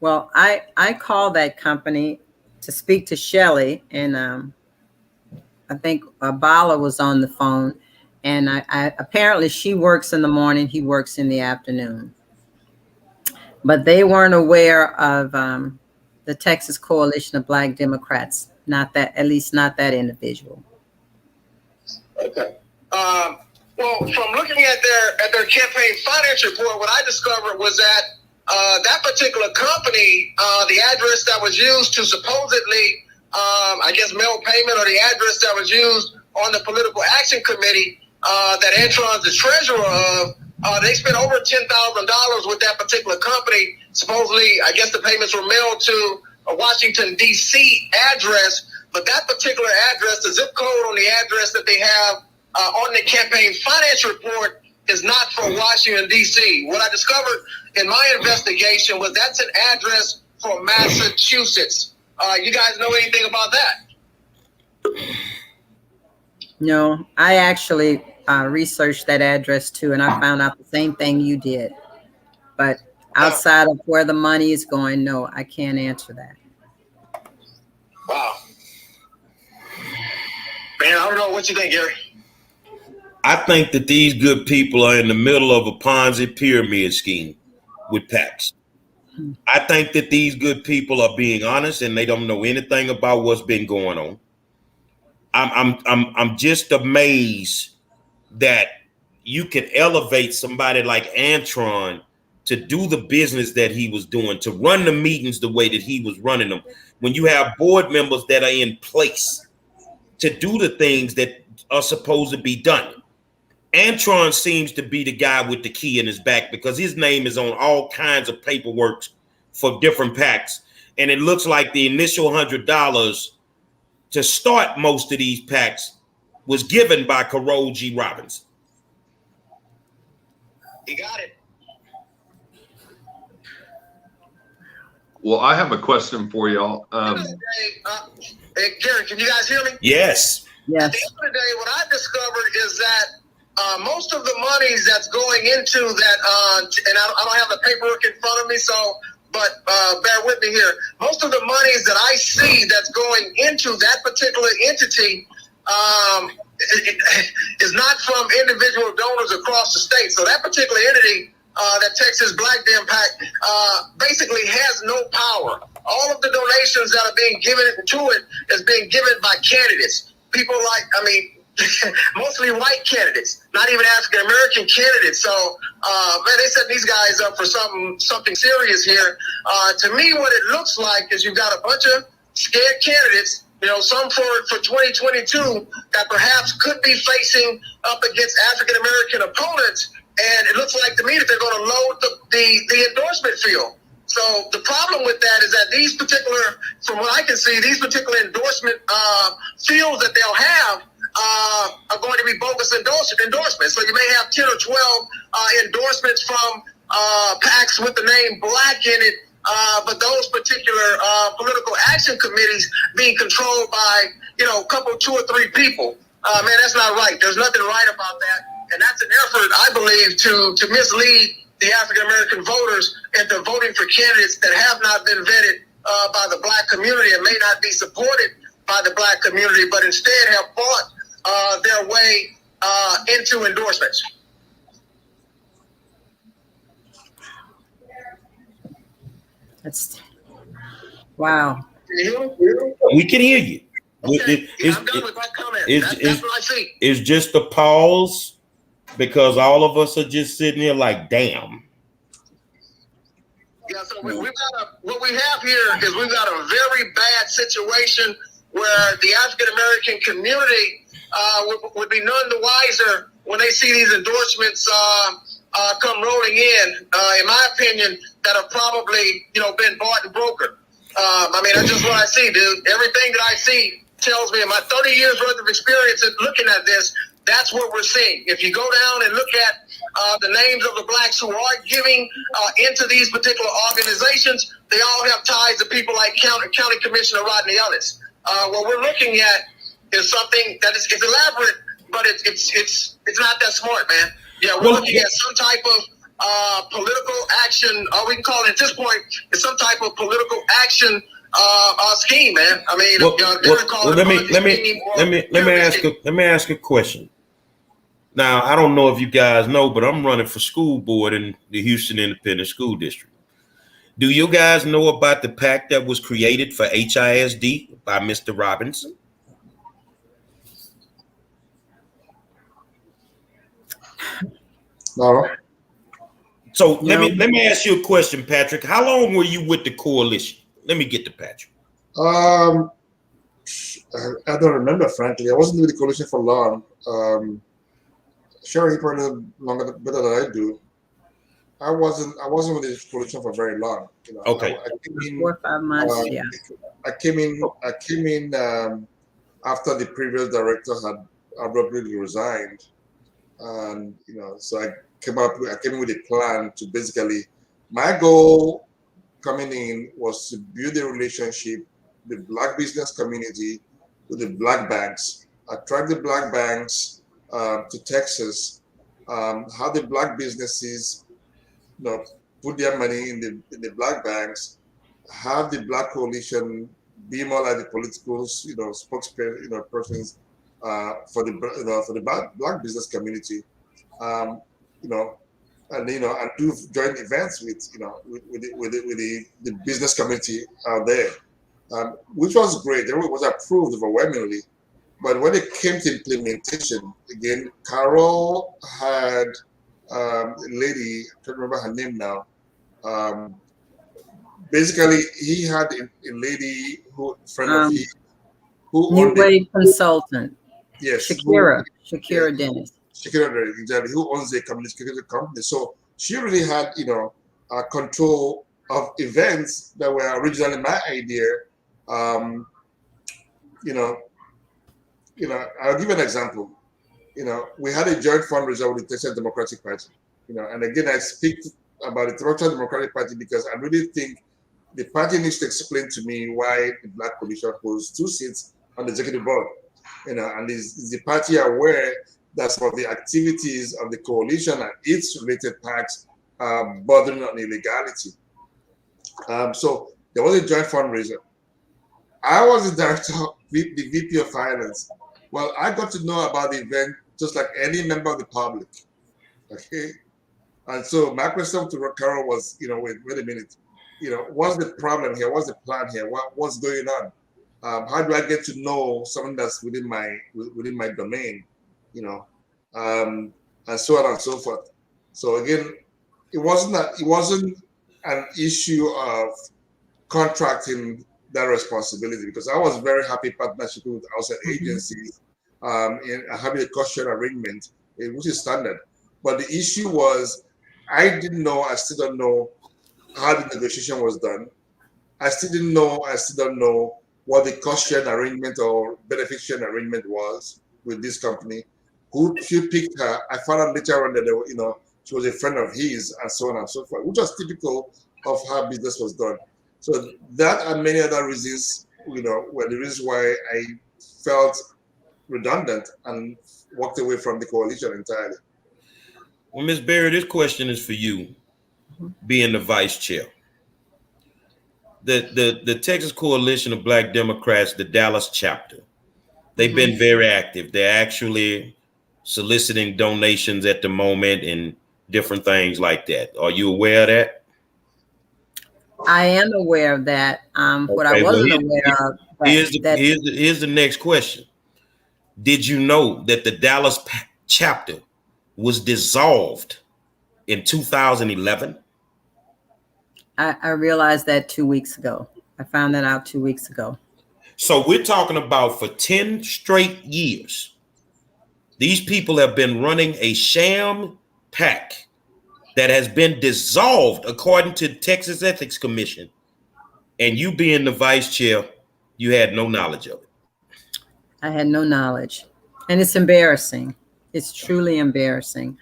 Well, I called that company to speak to Shelley, and I think Bala was on the phone, and I apparently she works in the morning, he works in the afternoon. But they weren't aware of the Texas Coalition of Black Democrats, at least not that individual. Okay. Well, from looking at their campaign finance report, what I discovered was that that particular company, the address that was used to supposedly, I guess, mail payment, or the address that was used on the political action committee that Antron's the treasurer of, they spent over $10,000 with that particular company. Supposedly, I guess the payments were mailed to a Washington, D.C. address, but that particular address, the zip code on the address that they have on the campaign finance report is not for Washington, D.C. What I discovered in my investigation was that's an address for Massachusetts. You guys know anything about that? No, I actually researched that address too, and I found out the same thing you did. But outside of where the money is going, no, I can't answer that. Wow. Man, I don't know. What you think, Gary? I think that these good people are in the middle of a Ponzi pyramid scheme with PACs. I think that these good people are being honest and they don't know anything about what's been going on. I'm just amazed that you can elevate somebody like Antron to do the business that he was doing, to run the meetings the way that he was running them, when you have board members that are in place to do the things that are supposed to be done. Antron seems to be the guy with the key in his back because his name is on all kinds of paperwork for different PACs. And it looks like the initial $100 to start most of these PACs was given by Carol G. Robinson. You got it. Well, I have a question for y'all. Hey, Gary, can you guys hear me? Yes. Yes. At the end of the day, what I discovered is that most of the monies that's going into that, and I don't have the paperwork in front of me, but bear with me here. Most of the monies that I see that's going into that particular entity is not from individual donors across the state. So that particular entity, that Texas Black Dem PAC, basically has no power. All of the donations that are being given to it is being given by candidates. People like, mostly white candidates, not even African American candidates. So, man, they set these guys up for something serious here. To me, what it looks like is you've got a bunch of scared candidates. You know, some for 2022 that perhaps could be facing up against African American opponents, and it looks like to me that they're going to load the endorsement field. So the problem with that is that these particular, from what I can see, these particular endorsement fields that they'll have are going to be bogus endorsements. So you may have 10 or 12 endorsements from PACs with the name Black in it, but those particular political action committees being controlled by, you know, a couple, 2 or 3 people. Man, that's not right. There's nothing right about that. And that's an effort, I believe, to mislead the African American voters into voting for candidates that have not been vetted by the Black community and may not be supported by the Black community, but instead have bought their way into endorsements. That's wow. Can you hear me? We can hear you. Okay. I'm done with that comment. That's what I see. It's just a pause because all of us are just sitting here like, damn. Yeah, so what we have here is we've got a very bad situation where the African American community would be none the wiser when they see these endorsements come rolling in my opinion, that have probably, you know, been bought and brokered. I mean, that's just what I see, dude. Everything that I see tells me in my 30 years worth of experience at looking at this, that's what we're seeing. If you go down and look at the names of the Blacks who are giving into these particular organizations, they all have ties to people like County Commissioner Rodney Ellis. What we're looking at is something that is elaborate, but it's not that smart, man. Yeah, we're looking at some type of political action, or we can call it at this point, it's some type of political action scheme, man. I mean, let me ask a question. Now, I don't know if you guys know, but I'm running for school board in the Houston Independent School District. Do you guys know about the PAC that was created for HISD by Mr. Robinson? No. So let me ask you a question, Patrick. How long were you with the coalition? Let me get to Patrick. I don't remember, frankly. I wasn't with the coalition for long. Sharon, you probably know better than I do. I wasn't with the coalition for very long. You know, okay. I came in, 4 or 5 months. Yeah. I came in after the previous director had abruptly resigned, and you know, so I came in with a plan to basically, my goal coming in was to build a relationship with the Black business community, with the Black banks, attract the Black banks to Texas, how the Black businesses, you know, put their money in the Black banks, have the Black coalition be more like the political, you know, spokesperson, you know, persons for the Black business community, you know, and you know, and do joint events with, you know, with the business community out there, which was great. It was approved overwhelmingly. But when it came to implementation, again, Carol had a lady, I can't remember her name now. Basically, he had a lady friend of his, who New Wave consultant. Yes. Shakira Dennis. Shakira, exactly, who owns a communication company. So she really had, you know, control of events that were originally my idea. You know, I'll give an example. You know, we had a joint fundraiser with the Texas Democratic Party. You know, and again, I speak about the Texas Democratic Party because I really think the party needs to explain to me why the Black coalition holds 2 seats on the executive board. You know, and is the party aware that some of the activities of the coalition and its related PACs are bordering on illegality? So there was a joint fundraiser. I was the director, the VP of Finance. Well, I got to know about the event just like any member of the public. Okay. And so my question to Carol was, you know, wait a minute, you know, what's the problem here? What's the plan here? What's going on? How do I get to know something that's within my domain, you know, and so on and so forth. So again, it wasn't an issue of contracting that responsibility, because I was very happy partnership with outside agencies in having a cost share arrangement, which is standard. But the issue was, I still don't know how the negotiation was done. I still don't know what the cost sharing arrangement or benefit sharing arrangement was with this company. Who picked her? I found out later on that she was a friend of his, and so on and so forth, which was typical of how business was done. So that and many other reasons, were the reasons why I felt redundant and walked away from the coalition entirely. Well, Ms. Berry, this question is for you, being the vice chair. The Texas Coalition of Black Democrats, the Dallas chapter, they've been very active. They're actually soliciting donations at the moment and different things like that. Are you aware of that? I am aware of that. What I wasn't aware of. Here's the next question. Did you know that the Dallas chapter was dissolved in 2011? I realized that 2 weeks ago. I found that out 2 weeks ago. So we're talking about for 10 straight years, these people have been running a sham PAC that has been dissolved according to the Texas Ethics Commission. And you being the vice chair, you had no knowledge of it. I had no knowledge. And it's embarrassing. It's truly embarrassing.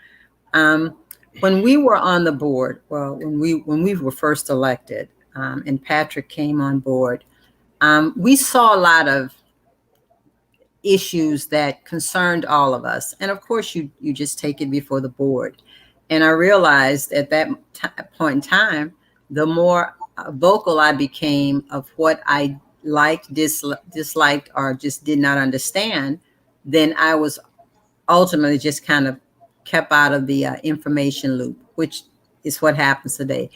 When we were on the board, when we were first elected, and Patrick came on board, we saw a lot of issues that concerned all of us. And of course, you just take it before the board. And I realized at that point in time, the more vocal I became of what I liked, disliked, or just did not understand, then I was ultimately just kind of kept out of the information loop, which is what happens today.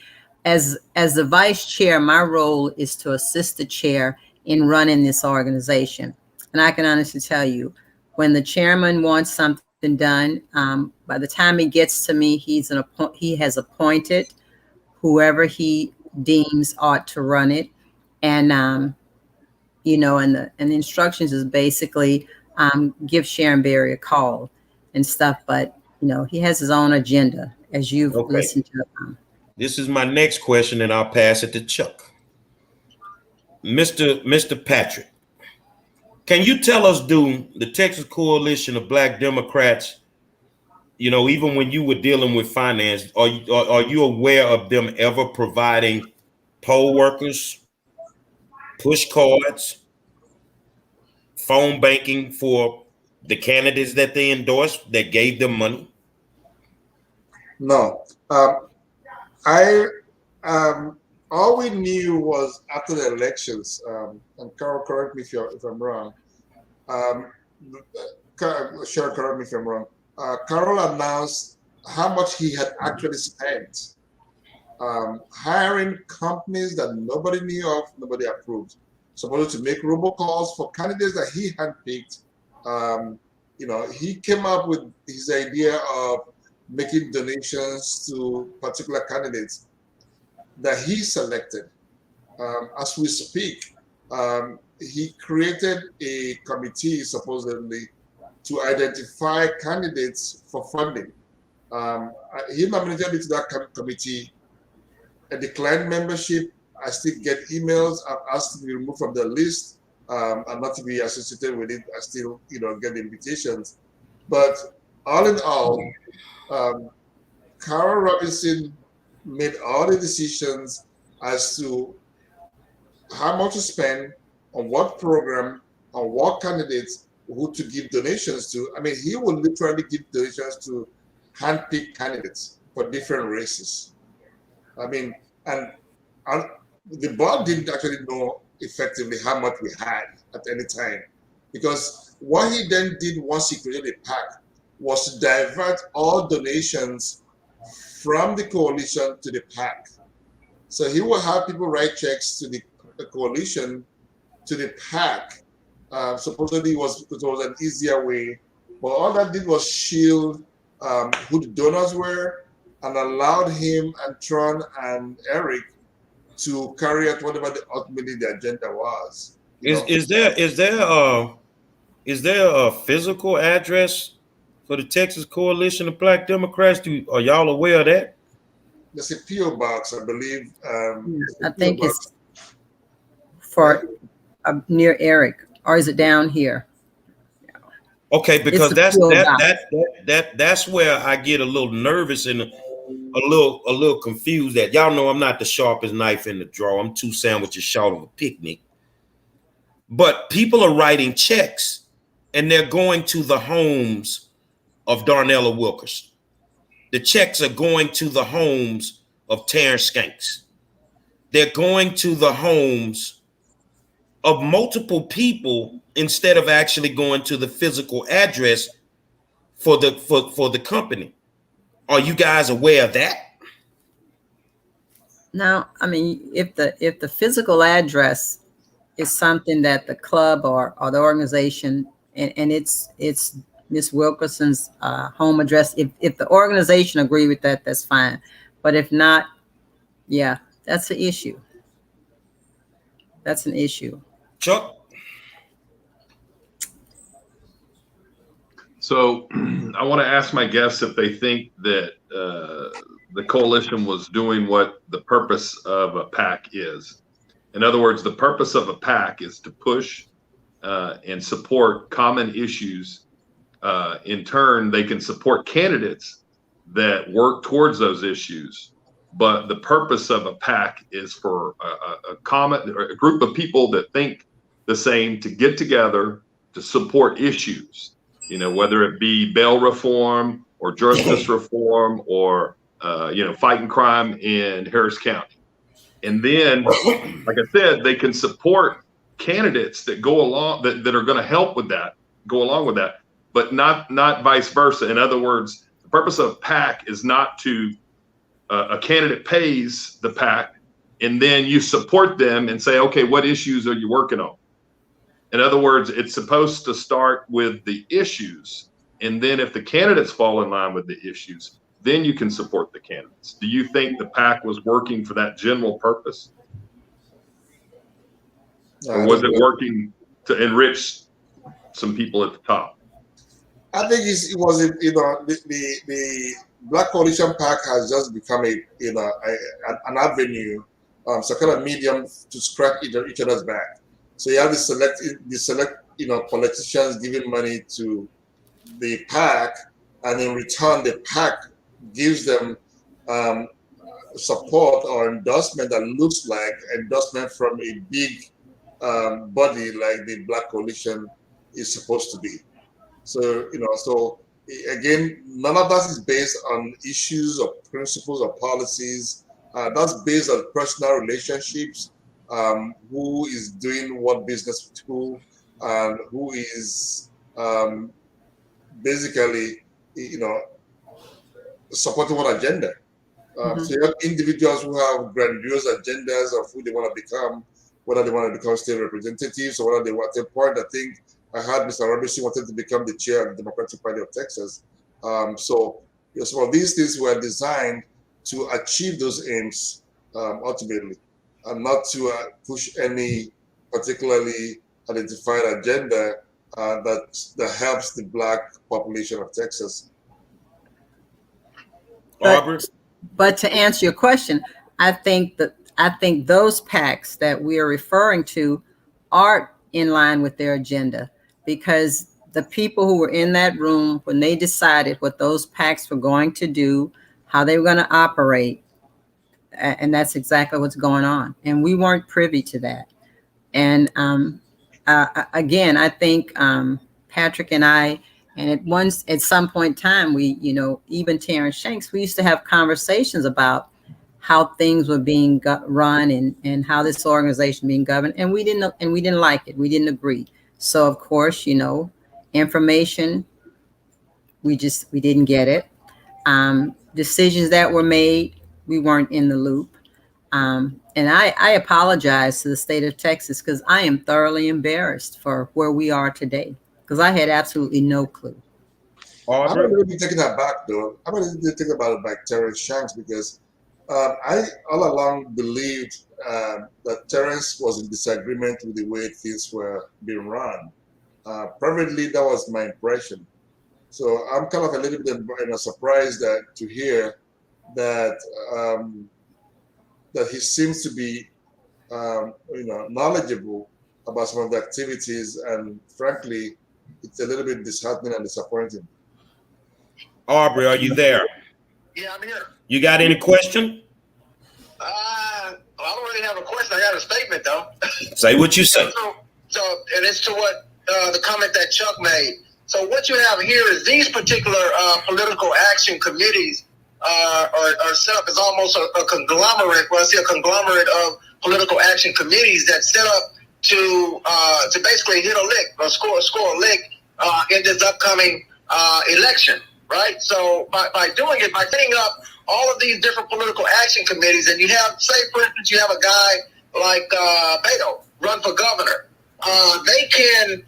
As the vice chair, my role is to assist the chair in running this organization. And I can honestly tell you, when the chairman wants something done, by the time it gets to me, he has appointed whoever he deems ought to run it. And, and the instructions is basically give Sharon Berry a call and stuff. But, he has his own agenda, as you've listened to. This is my next question, and I'll pass it to Chuck. Mr. Patrick, can you tell us, do the Texas Coalition of Black Democrats, even when you were dealing with finance, are you aware of them ever providing poll workers, push cards, phone banking for the candidates that they endorsed that gave them money? No. All we knew was after the elections, and Carol, correct me if I'm wrong. Sure, correct me if I'm wrong. Carol announced how much he had actually spent hiring companies that nobody knew of, nobody approved, supposed to make robocalls for candidates that he handpicked. He came up with his idea of making donations to particular candidates that he selected. As we speak, he created a committee supposedly to identify candidates for funding. He nominated me to that committee. I declined membership. I still get emails. I'm asked to be removed from the list and not to be associated with it. I still, get invitations. But all in all, Carol Robinson made all the decisions as to how much to spend, on what program, on what candidates, who to give donations to. I mean, he would literally give donations to handpicked candidates for different races. I mean, and the board didn't actually know effectively how much we had at any time, because what he then did once he created a PAC was to divert all donations from the coalition to the PAC. So he will have people write checks to the coalition to the PAC. Supposedly it was an easier way, but all that did was shield who the donors were and allowed him and Tron and Eric to carry out whatever ultimately the agenda was. Is there a physical address for the Texas Coalition of Black Democrats? Are y'all aware of that? There's a PO box, I believe. I think it's for near Eric, or is it down here? Okay, because that's where I get a little nervous and a little confused. That y'all know I'm not the sharpest knife in the drawer. I'm 2 sandwiches short of a picnic. But people are writing checks, and they're going to the homes of Darnella Wilkerson. The checks are going to the homes of Terrence Skanks. They're going to the homes of multiple people instead of actually going to the physical address for the company. Are you guys aware of that? Now, I mean, if the physical address is something that the club or the organization, and it's Miss Wilkerson's home address, if the organization agree with that, that's fine. But if not, yeah, that's an issue. That's an issue. Chuck? So I want to ask my guests if they think that the coalition was doing what the purpose of a PAC is. In other words, the purpose of a PAC is to push and support common issues. In turn, they can support candidates that work towards those issues. But the purpose of a PAC is for a group of people that think the same to get together to support issues, whether it be bail reform or justice reform or, fighting crime in Harris County. And then, like I said, they can support candidates that go along, that are going to help with that, go along with that, but not vice versa. In other words, the purpose of PAC is not to a candidate pays the PAC and then you support them and say, okay, what issues are you working on? In other words, it's supposed to start with the issues. And then if the candidates fall in line with the issues, then you can support the candidates. Do you think the PAC was working for that general purpose? Or was it working to enrich some people at the top? I think it was, the Black Coalition PAC has just become an avenue, so kind of medium to scratch each other's back. So you have the select politicians giving money to the PAC, and in return the PAC gives them support or endorsement that looks like endorsement from a big body like the Black Coalition is supposed to be. So, so again, none of that is based on issues or principles or policies. That's based on personal relationships, who is doing what business with who, and who is basically, supporting what agenda. So you have individuals who have grandiose agendas of who they want to become, whether they want to become state representatives or whether they want to point. I think I heard Mr. Robinson wanted to become the chair of the Democratic Party of Texas. So these things were designed to achieve those aims ultimately, and not to push any particularly identified agenda that helps the Black population of Texas. But to answer your question, I think those PACs that we are referring to are in line with their agenda, because the people who were in that room when they decided what those PACs were going to do, how they were going to operate, and that's exactly what's going on. And we weren't privy to that. And again, I think Patrick and I, and at some point in time, we, even Terrence Shanks, we used to have conversations about how things were being run and how this organization being governed, and we didn't like it. We didn't agree. So of course, information, we didn't get it. Decisions that were made, we weren't in the loop. And I apologize to the state of Texas because I am thoroughly embarrassed for where we are today because I had absolutely no clue. I'm a little bit taken aback, though. I'm a little bit taken aback by Terrence Shanks because I all along believed that Terrence was in disagreement with the way things were being run. Privately, that was my impression. So I'm kind of a little bit surprised to hear that that he seems to be knowledgeable about some of the activities, and frankly, it's a little bit disheartening and disappointing. Aubrey, are you there? Yeah, I'm here. You got any question? I don't really have a question. I got a statement, though. Say what you say. And it's to what the comment that Chuck made. So what you have here is these particular political action committees are set up as almost a conglomerate. Well, I see a conglomerate of political action committees that set up to basically hit a lick or score a lick in this upcoming election, right? So by doing it, by setting up all of these different political action committees, and you have, say, for instance, you have a guy like Beto run for governor. They can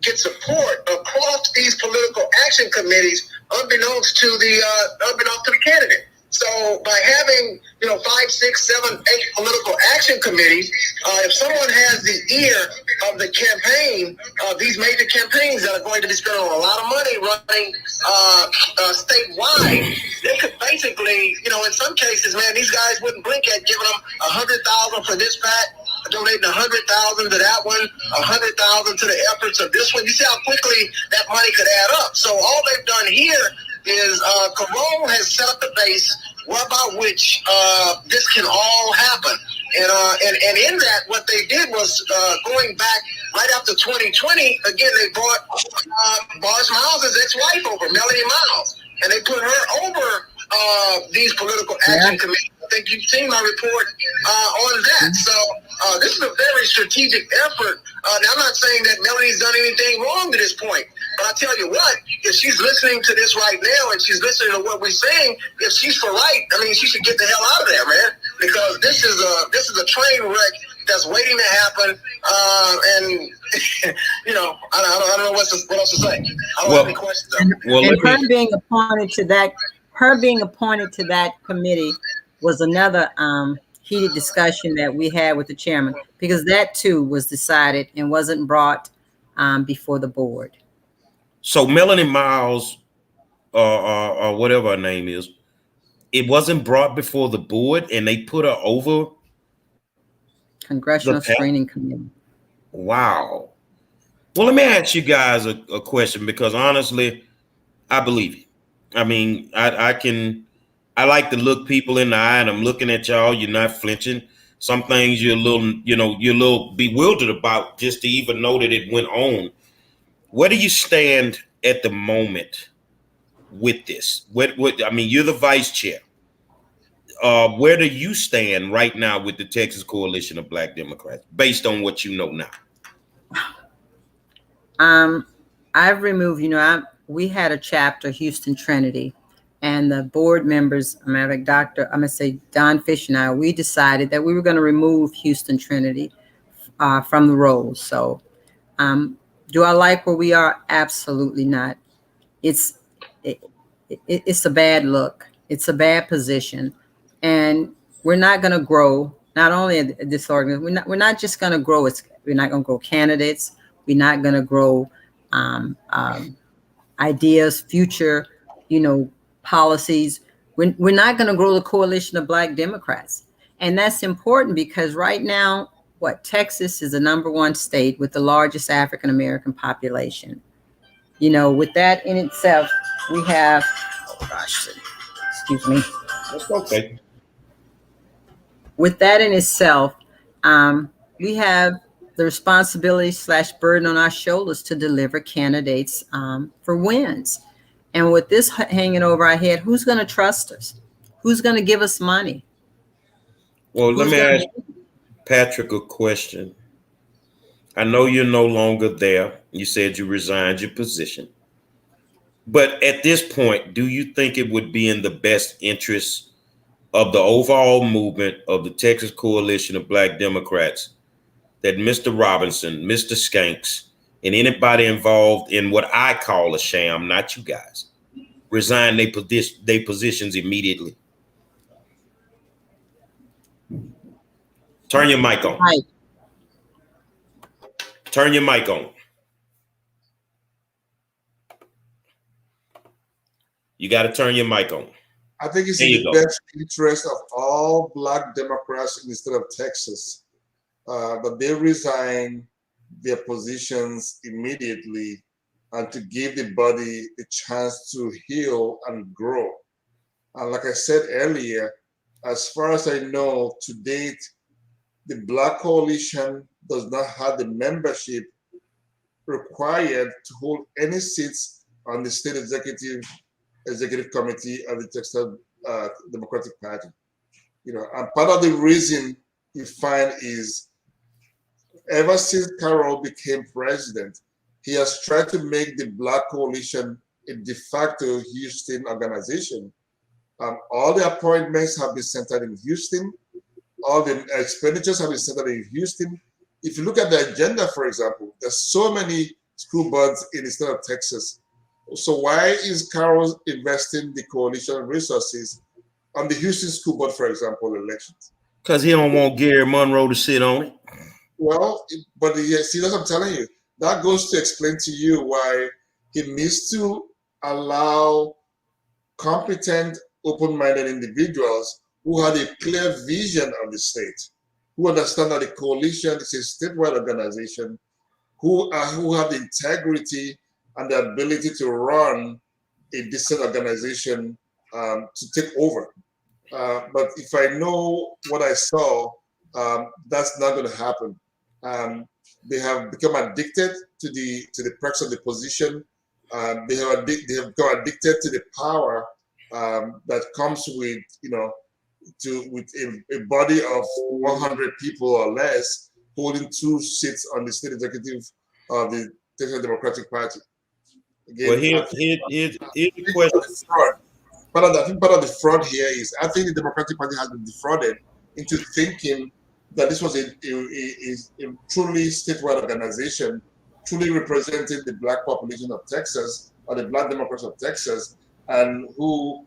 get support across these political action committees, unbeknownst to the candidate. So by having 5, 6, 7, 8 political action committees, if someone has the ear of the campaign, these major campaigns that are going to be spending a lot of money running statewide, they could basically, in some cases, man, these guys wouldn't blink at giving them $100,000 for this PAC, donating $100,000 to that one, $100,000 to the efforts of this one. You see how quickly that money could add up. So all they've done here is Corona has set up the base whereby which this can all happen. And in that, what they did was going back right after 2020, again, they brought Boris Miles' ex-wife over, Melanie Miles, and they put her over these political action committees. I think you've seen my report on that. So this is a very strategic effort. Now, I'm not saying that Melanie's done anything wrong to this point, but I tell you what, if she's listening to this right now and she's listening to what we're saying, if she's for right, I mean, she should get the hell out of there, man, because this is a train wreck that's waiting to happen. And I don't know what else to say. I don't have any questions. And her being appointed to that committee was another heated discussion that we had with the chairman, because that too was decided and wasn't brought before the board. So Melanie Miles, or whatever her name is, it wasn't brought before the board, and they put her over Congressional Screening Committee. Wow. Well, let me ask you guys a question, because honestly, I believe you. I mean, I like to look people in the eye, and I'm looking at y'all. You're not flinching. Some things you're a little bewildered about just to even know that it went on. Where do you stand at the moment with this? I mean, you're the vice chair. Where do you stand right now with the Texas Coalition of Black Democrats, based on what you know now? I've removed, we had a chapter, Houston Trinity, and the board members, Don Fish and I, we decided that we were going to remove Houston Trinity from the rolls. So do I like where we are? Absolutely not. It's a bad look. It's a bad position. And we're not going to grow, not only this organization, we're not just going to grow. We're not going to grow candidates. We're not going to grow ideas, future, policies. We're not going to grow the coalition of Black Democrats. And that's important because right now, Texas is the #1 state with the largest African-American population. With that in itself, we have, excuse me. That's okay. With that in itself, we have the responsibility / burden on our shoulders to deliver candidates for wins. And with this hanging over our head, who's going to trust us? Who's going to give us money? Well, let me ask Patrick a question. I know you're no longer there. You said you resigned your position. But at this point, do you think it would be in the best interest of the overall movement of the Texas Coalition of Black Democrats that Mr. Robinson, Mr. Skanks, and anybody involved in what I call a sham, not you guys, resign their positions immediately. Turn your mic on. Right. Turn your mic on. You got to turn your mic on. I think it's in the best interest of all Black Democrats in the state of Texas that they resign their positions immediately and to give the body a chance to heal and grow. And like I said earlier, as far as I know, to date, the Black Coalition does not have the membership required to hold any seats on the state executive committee of the Texas Democratic Party. You know, and part of the reason you find is ever since Carroll became president, he has tried to make the Black Coalition a de facto Houston organization. All the appointments have been centered in Houston. All the expenditures have been centered in Houston. If you look at the agenda, for example, there's so many school boards in the state of Texas. So why is Carroll investing the coalition resources on the Houston school board, for example, elections? Because he don't want Gary Monroe to sit on it. Well, but see, that's what I'm telling you. That goes to explain to you why he needs to allow competent, open-minded individuals who have a clear vision of the state, who understand that the coalition is a statewide organization, who have the integrity and the ability to run a decent organization to take over. But if I know what I saw, that's not going to happen. They have become addicted to the perks of the position. They have become addicted to the power that comes with, you know, with a body of 100 people or less holding 2 seats on the state executive of the Texas Democratic Party. Again, well, here's the question. I think part of the fraud here is I think the Democratic Party has been defrauded into thinking that this was a truly statewide organization, truly representing the Black population of Texas or the Black Democrats of Texas, and who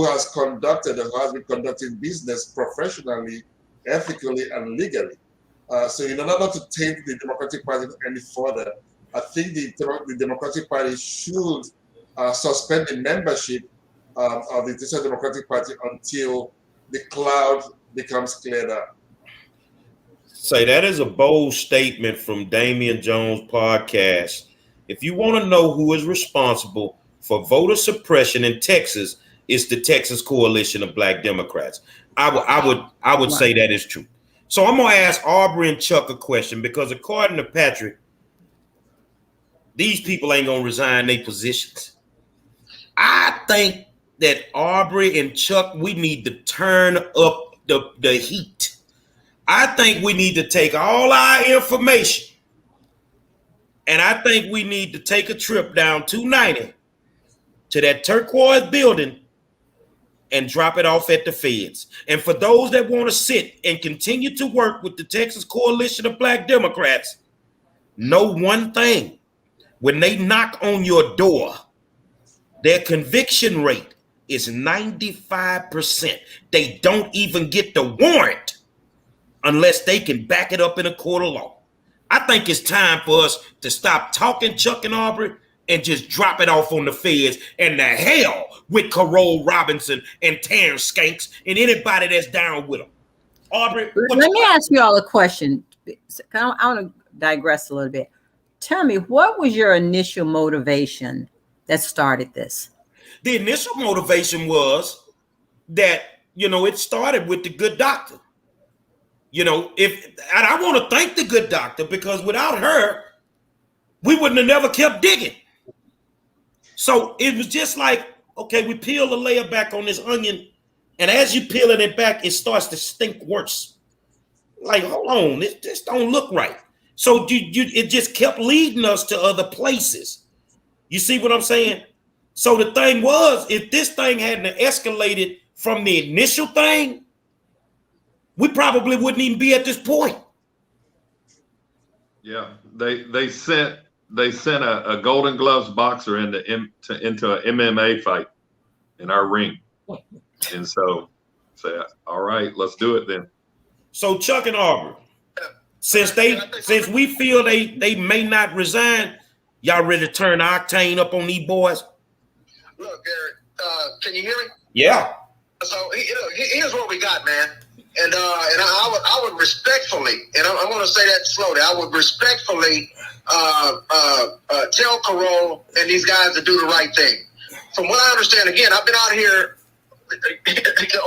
has conducted or has been conducting business professionally, ethically, and legally. So in order not to taint the Democratic Party any further, I think the Democratic Party should suspend the membership of the Texas Democratic Party until the cloud becomes cleared up. Say that is a bold statement from Damian Jones' podcast. If you want to know who is responsible for voter suppression in Texas, it's the Texas Coalition of Black Democrats. I would say that is true. So I'm gonna ask Aubrey and Chuck a question, because according to Patrick, these people ain't gonna resign their positions. I think that Aubrey and Chuck, we need to turn up the heat. I think we need to take all our information, and I think we need to take a trip down 290 to that turquoise building and drop it off at the feds. And for those that want to sit and continue to work with the Texas Coalition of Black Democrats, know one thing: when they knock on your door, their conviction rate is 95%. They don't even get the warrant unless they can back it up in a court of law. I think it's time for us to stop talking Chuck and Aubrey and just drop it off on the feds, and the hell with Carroll Robinson and Terrence Skanks and anybody that's down with them. Aubrey, let me ask you all a question. I want to digress a little bit. Tell me, what was your initial motivation that started this? The initial motivation was that, you know, it started with the good doctor. You know, and I want to thank the good doctor, because without her, we wouldn't have never kept digging. So it was just like, okay, we peel the layer back on this onion, and as you peeling it back, it starts to stink worse. Like, hold on, this don't look right. So it just kept leading us to other places. You see what I'm saying? So the thing was, if this thing hadn't escalated from the initial thing, we probably wouldn't even be at this point. Yeah, they sent a Golden Gloves boxer into an MMA fight in our ring, and so say, all right, let's do it then. So Chuck and Aubrey, since we feel they may not resign, y'all ready to turn the octane up on these boys? Look, Garrett, can you hear me? Yeah. So here's what we got, man. And I would respectfully, and I'm going to say that slowly, I would respectfully tell Carol and these guys to do the right thing. From what I understand, again, I've been out here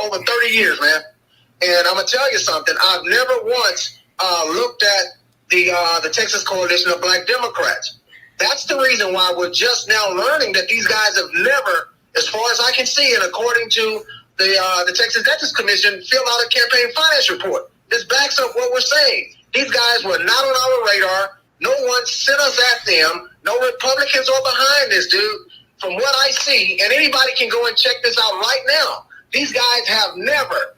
over 30 years, man. And I'm going to tell you something. I've never once looked at the Texas Coalition of Black Democrats. That's the reason why we're just now learning that these guys have never, as far as I can see, and according to the Texas Ethics Commission, filled out a campaign finance report. This backs up what we're saying. These guys were not on our radar. No one sent us at them. No Republicans are behind this, dude. From what I see, and anybody can go and check this out right now, these guys have never,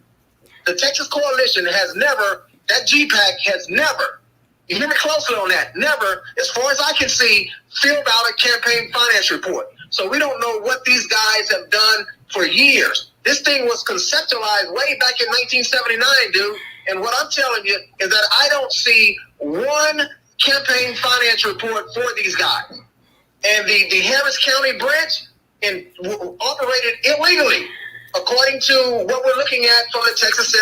the Texas Coalition has never, that GPAC has never, you hear me closely on that, never, as far as I can see, filled out a campaign finance report. So we don't know what these guys have done for years. This thing was conceptualized way back in 1979, dude. And what I'm telling you is that I don't see one campaign finance report for these guys. And the Harris County branch operated illegally, according to what we're looking at from the Texas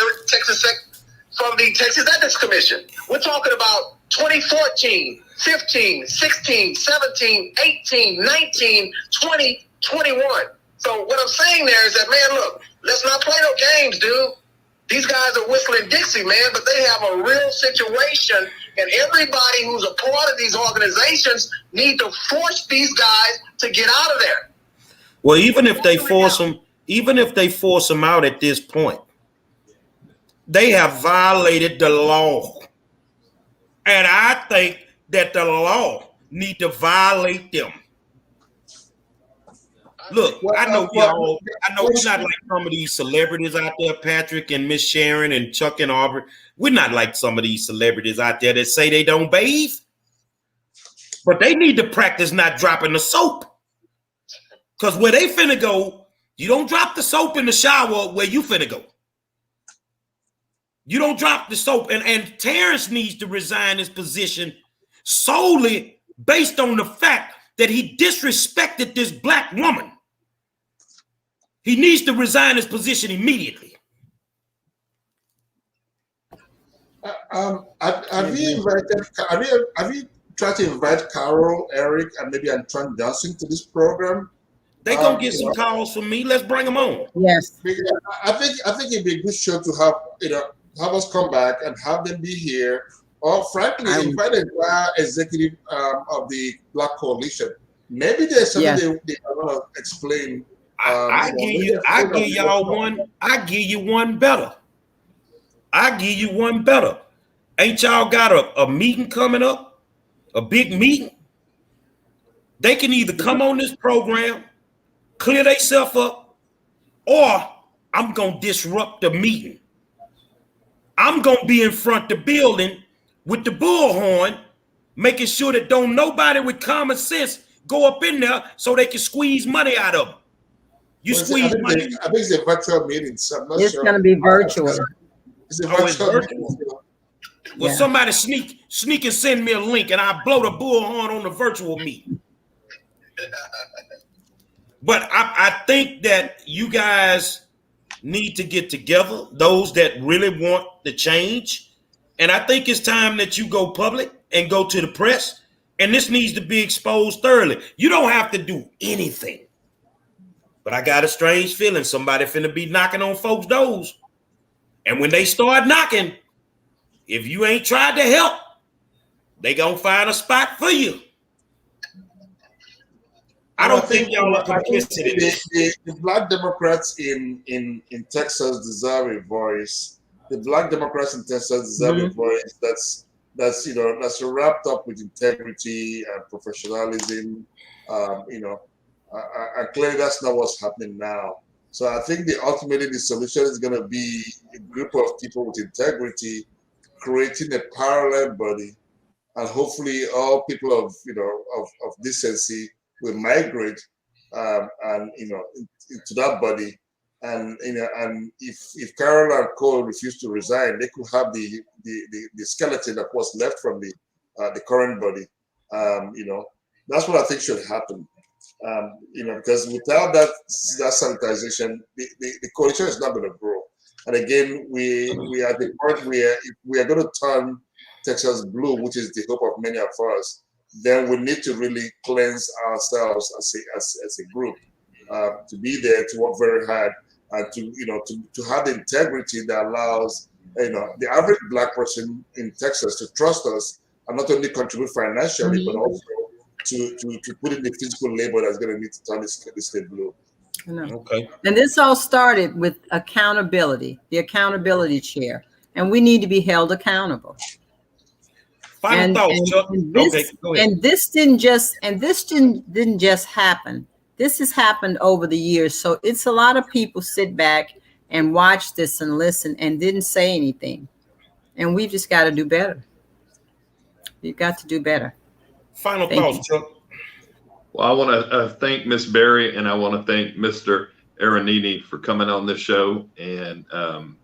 Ethics Commission. We're talking about 2014, 15, 16, 17, 18, 19, 20, 21. So what I'm saying there is that, man, look, let's not play no games, dude. These guys are whistling Dixie, man, but they have a real situation, and everybody who's a part of these organizations need to force these guys to get out of there. Well, even if they force them out at this point, they have violated the law. And I think that the law need to violate them. Look, I know we're not like some of these celebrities out there, Patrick and Miss Sharon and Chuck and Aubrey. We're not like some of these celebrities out there that say they don't bathe. But they need to practice not dropping the soap. Because where they finna go, you don't drop the soap in the shower where you finna go. You don't drop the soap. And Terrence needs to resign his position solely based on the fact that he disrespected this black woman. He needs to resign his position immediately. Have you tried to invite Carol, Eric, and maybe Antoine Johnson to this program? They gonna get some calls from me. Let's bring them on. Yes. I think it'd be a good show to have us come back and have them be here. Or frankly, invite an executive of the Black Coalition. Maybe there's something they want to explain. I give you one better. Ain't y'all got a meeting coming up? A big meeting? They can either come on this program, clear themselves up, or I'm gonna disrupt the meeting. I'm gonna be in front of the building with the bullhorn, making sure that don't nobody with common sense go up in there so they can squeeze money out of them. Squeeze money. I think it's a virtual meeting. So I'm not it's sure. Going to be virtual. It's a virtual meeting. Well, somebody sneak and send me a link, and I blow the bullhorn on the virtual meeting. But I think that you guys need to get together, those that really want the change. And I think it's time that you go public and go to the press. And this needs to be exposed thoroughly. You don't have to do anything. But I got a strange feeling somebody finna be knocking on folks' doors. And when they start knocking, if you ain't tried to help, they gonna find a spot for you. I don't think y'all are complicit. The Black Democrats in Texas deserve a voice. The Black Democrats in Texas deserve a voice that's wrapped up with integrity and professionalism. Clearly that's not what's happening now. So I think ultimately the solution is going to be a group of people with integrity creating a parallel body, and hopefully all people of decency will migrate and into that body. And and if Carol and Cole refuse to resign, they could have the skeleton that was left from the current body. That's what I think should happen. Because without that sanitization, the coalition is not going to grow. And again, we are at the point where if we are going to turn Texas blue, which is the hope of many of us, then we need to really cleanse ourselves as a group, to be there, to work very hard, and to have the integrity that allows the average Black person in Texas to trust us and not only contribute financially, but also to put in the physical labor that's going to need to turn this state blue. Okay. And this all started with accountability, the accountability chair, and we need to be held accountable. Final thoughts, Chuck. Okay, go ahead. And this didn't just happen. This has happened over the years. So it's a lot of people sit back and watch this and listen and didn't say anything. And we just got to do better. We've got to do better. Final thoughts, Chuck. Well, I want to thank Miss Berry, and I want to thank Mr. ERONINI for coming on this show and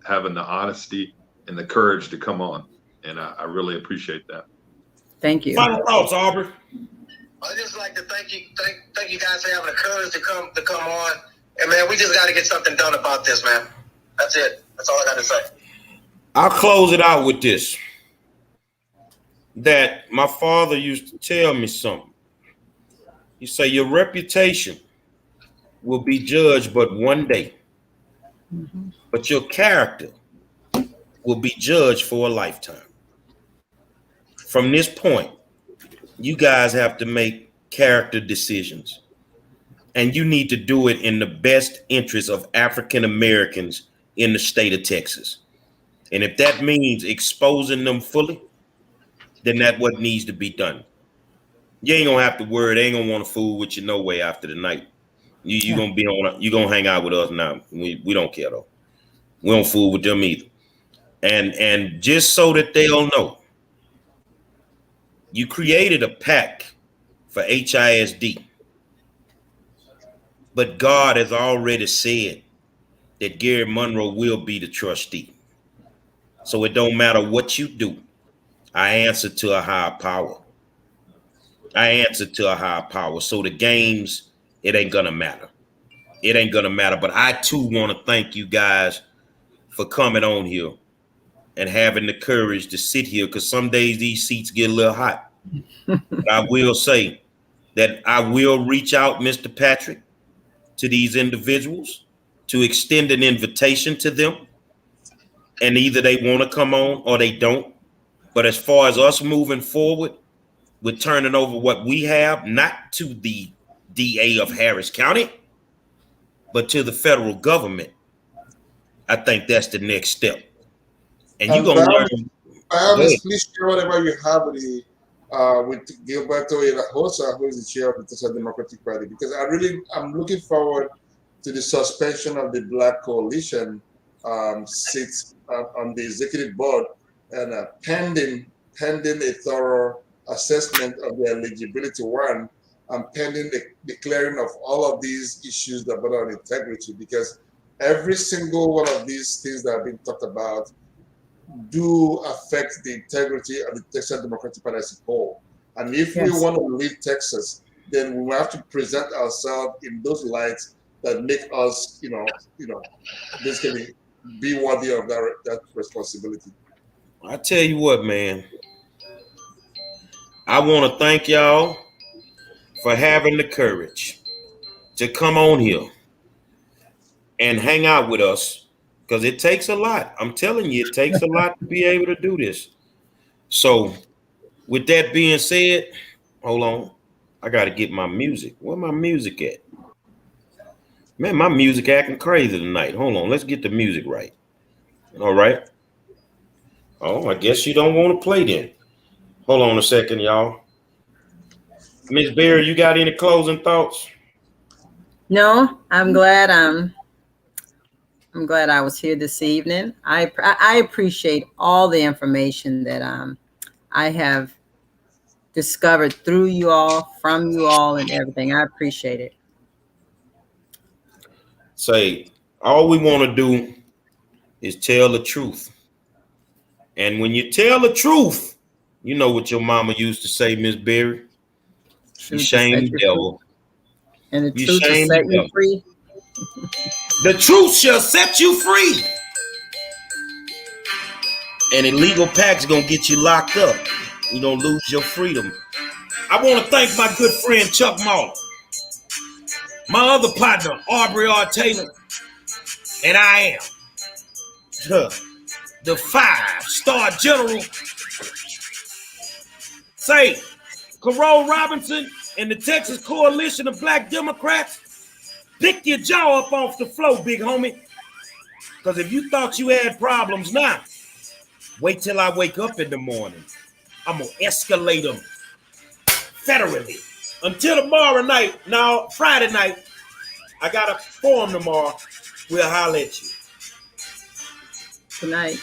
having the honesty and the courage to come on. And I really appreciate that. Thank you. Final thoughts, Aubrey. I'd just like to thank you guys for having the courage to come on. And man, we just got to get something done about this, man. That's it. That's all I got to say. I'll close it out with this. That my father used to tell me something. He say your reputation will be judged but one day, but your character will be judged for a lifetime. From this point, you guys have to make character decisions, and you need to do it in the best interest of African Americans in the state of Texas. And if that means exposing them fully, then that's what needs to be done. You ain't gonna have to worry. They ain't gonna want to fool with you no way after the night. You gonna be on. You gonna hang out with us now. We don't care though. We don't fool with them either. And just so that they'll know, you created a PAC for HISD, but God has already said that Gary Monroe will be the trustee. So it don't matter what you do. I answer to a higher power. I answer to a higher power. So the games, it ain't gonna matter. It ain't gonna matter. But I too want to thank you guys for coming on here and having the courage to sit here, because some days these seats get a little hot. But I will say that I will reach out, Mr. Patrick, to these individuals to extend an invitation to them. And either they want to come on or they don't. But as far as us moving forward, we're turning over what we have, not to the DA of Harris County, but to the federal government. I think that's the next step. And you're going to learn. Please share whatever you have with Gilberto Hinojosa, who is the chair of the Texas Democratic Party, because I'm looking forward to the suspension of the Black Coalition seats on the executive board, and pending a thorough assessment of the eligibility one, and pending the clearing of all of these issues that bother on integrity, because every single one of these things that have been talked about do affect the integrity of the Texas Democratic Party as a whole. And if we want to lead Texas, then we have to present ourselves in those lights that make us, basically be worthy of that responsibility. I tell you what, man, I want to thank y'all for having the courage to come on here and hang out with us, because it takes a lot. I'm telling you, it takes a lot to be able to do this. So with that being said, hold on. I got to get my music. Where my music at? Man, my music acting crazy tonight. Hold on. Let's get the music right. All right. Oh, I guess you don't want to play then. Hold on a second, y'all. Miss Berry, you got any closing thoughts? No, I'm glad I'm glad I was here this evening. I appreciate all the information that I have discovered through you all, from you all, and everything. I appreciate it. Say, all we want to do is tell the truth. And when you tell the truth, you know what your mama used to say, Miss Berry? You shame the devil. And the You truth will shame set the you devil. free. The truth shall set you free. And illegal packs gonna get you locked up. You're gonna lose your freedom. I want to thank my good friend Chuck Mahler, my other partner Aubrey R. Taylor, and I am the 5-star general. Say, Carole Robinson and the Texas Coalition of Black Democrats, pick your jaw up off the floor, big homie. Because if you thought you had problems now, wait till I wake up in the morning. I'm going to escalate them federally. Until tomorrow night, now Friday night, I got a forum tomorrow. We'll holler at you. Good night.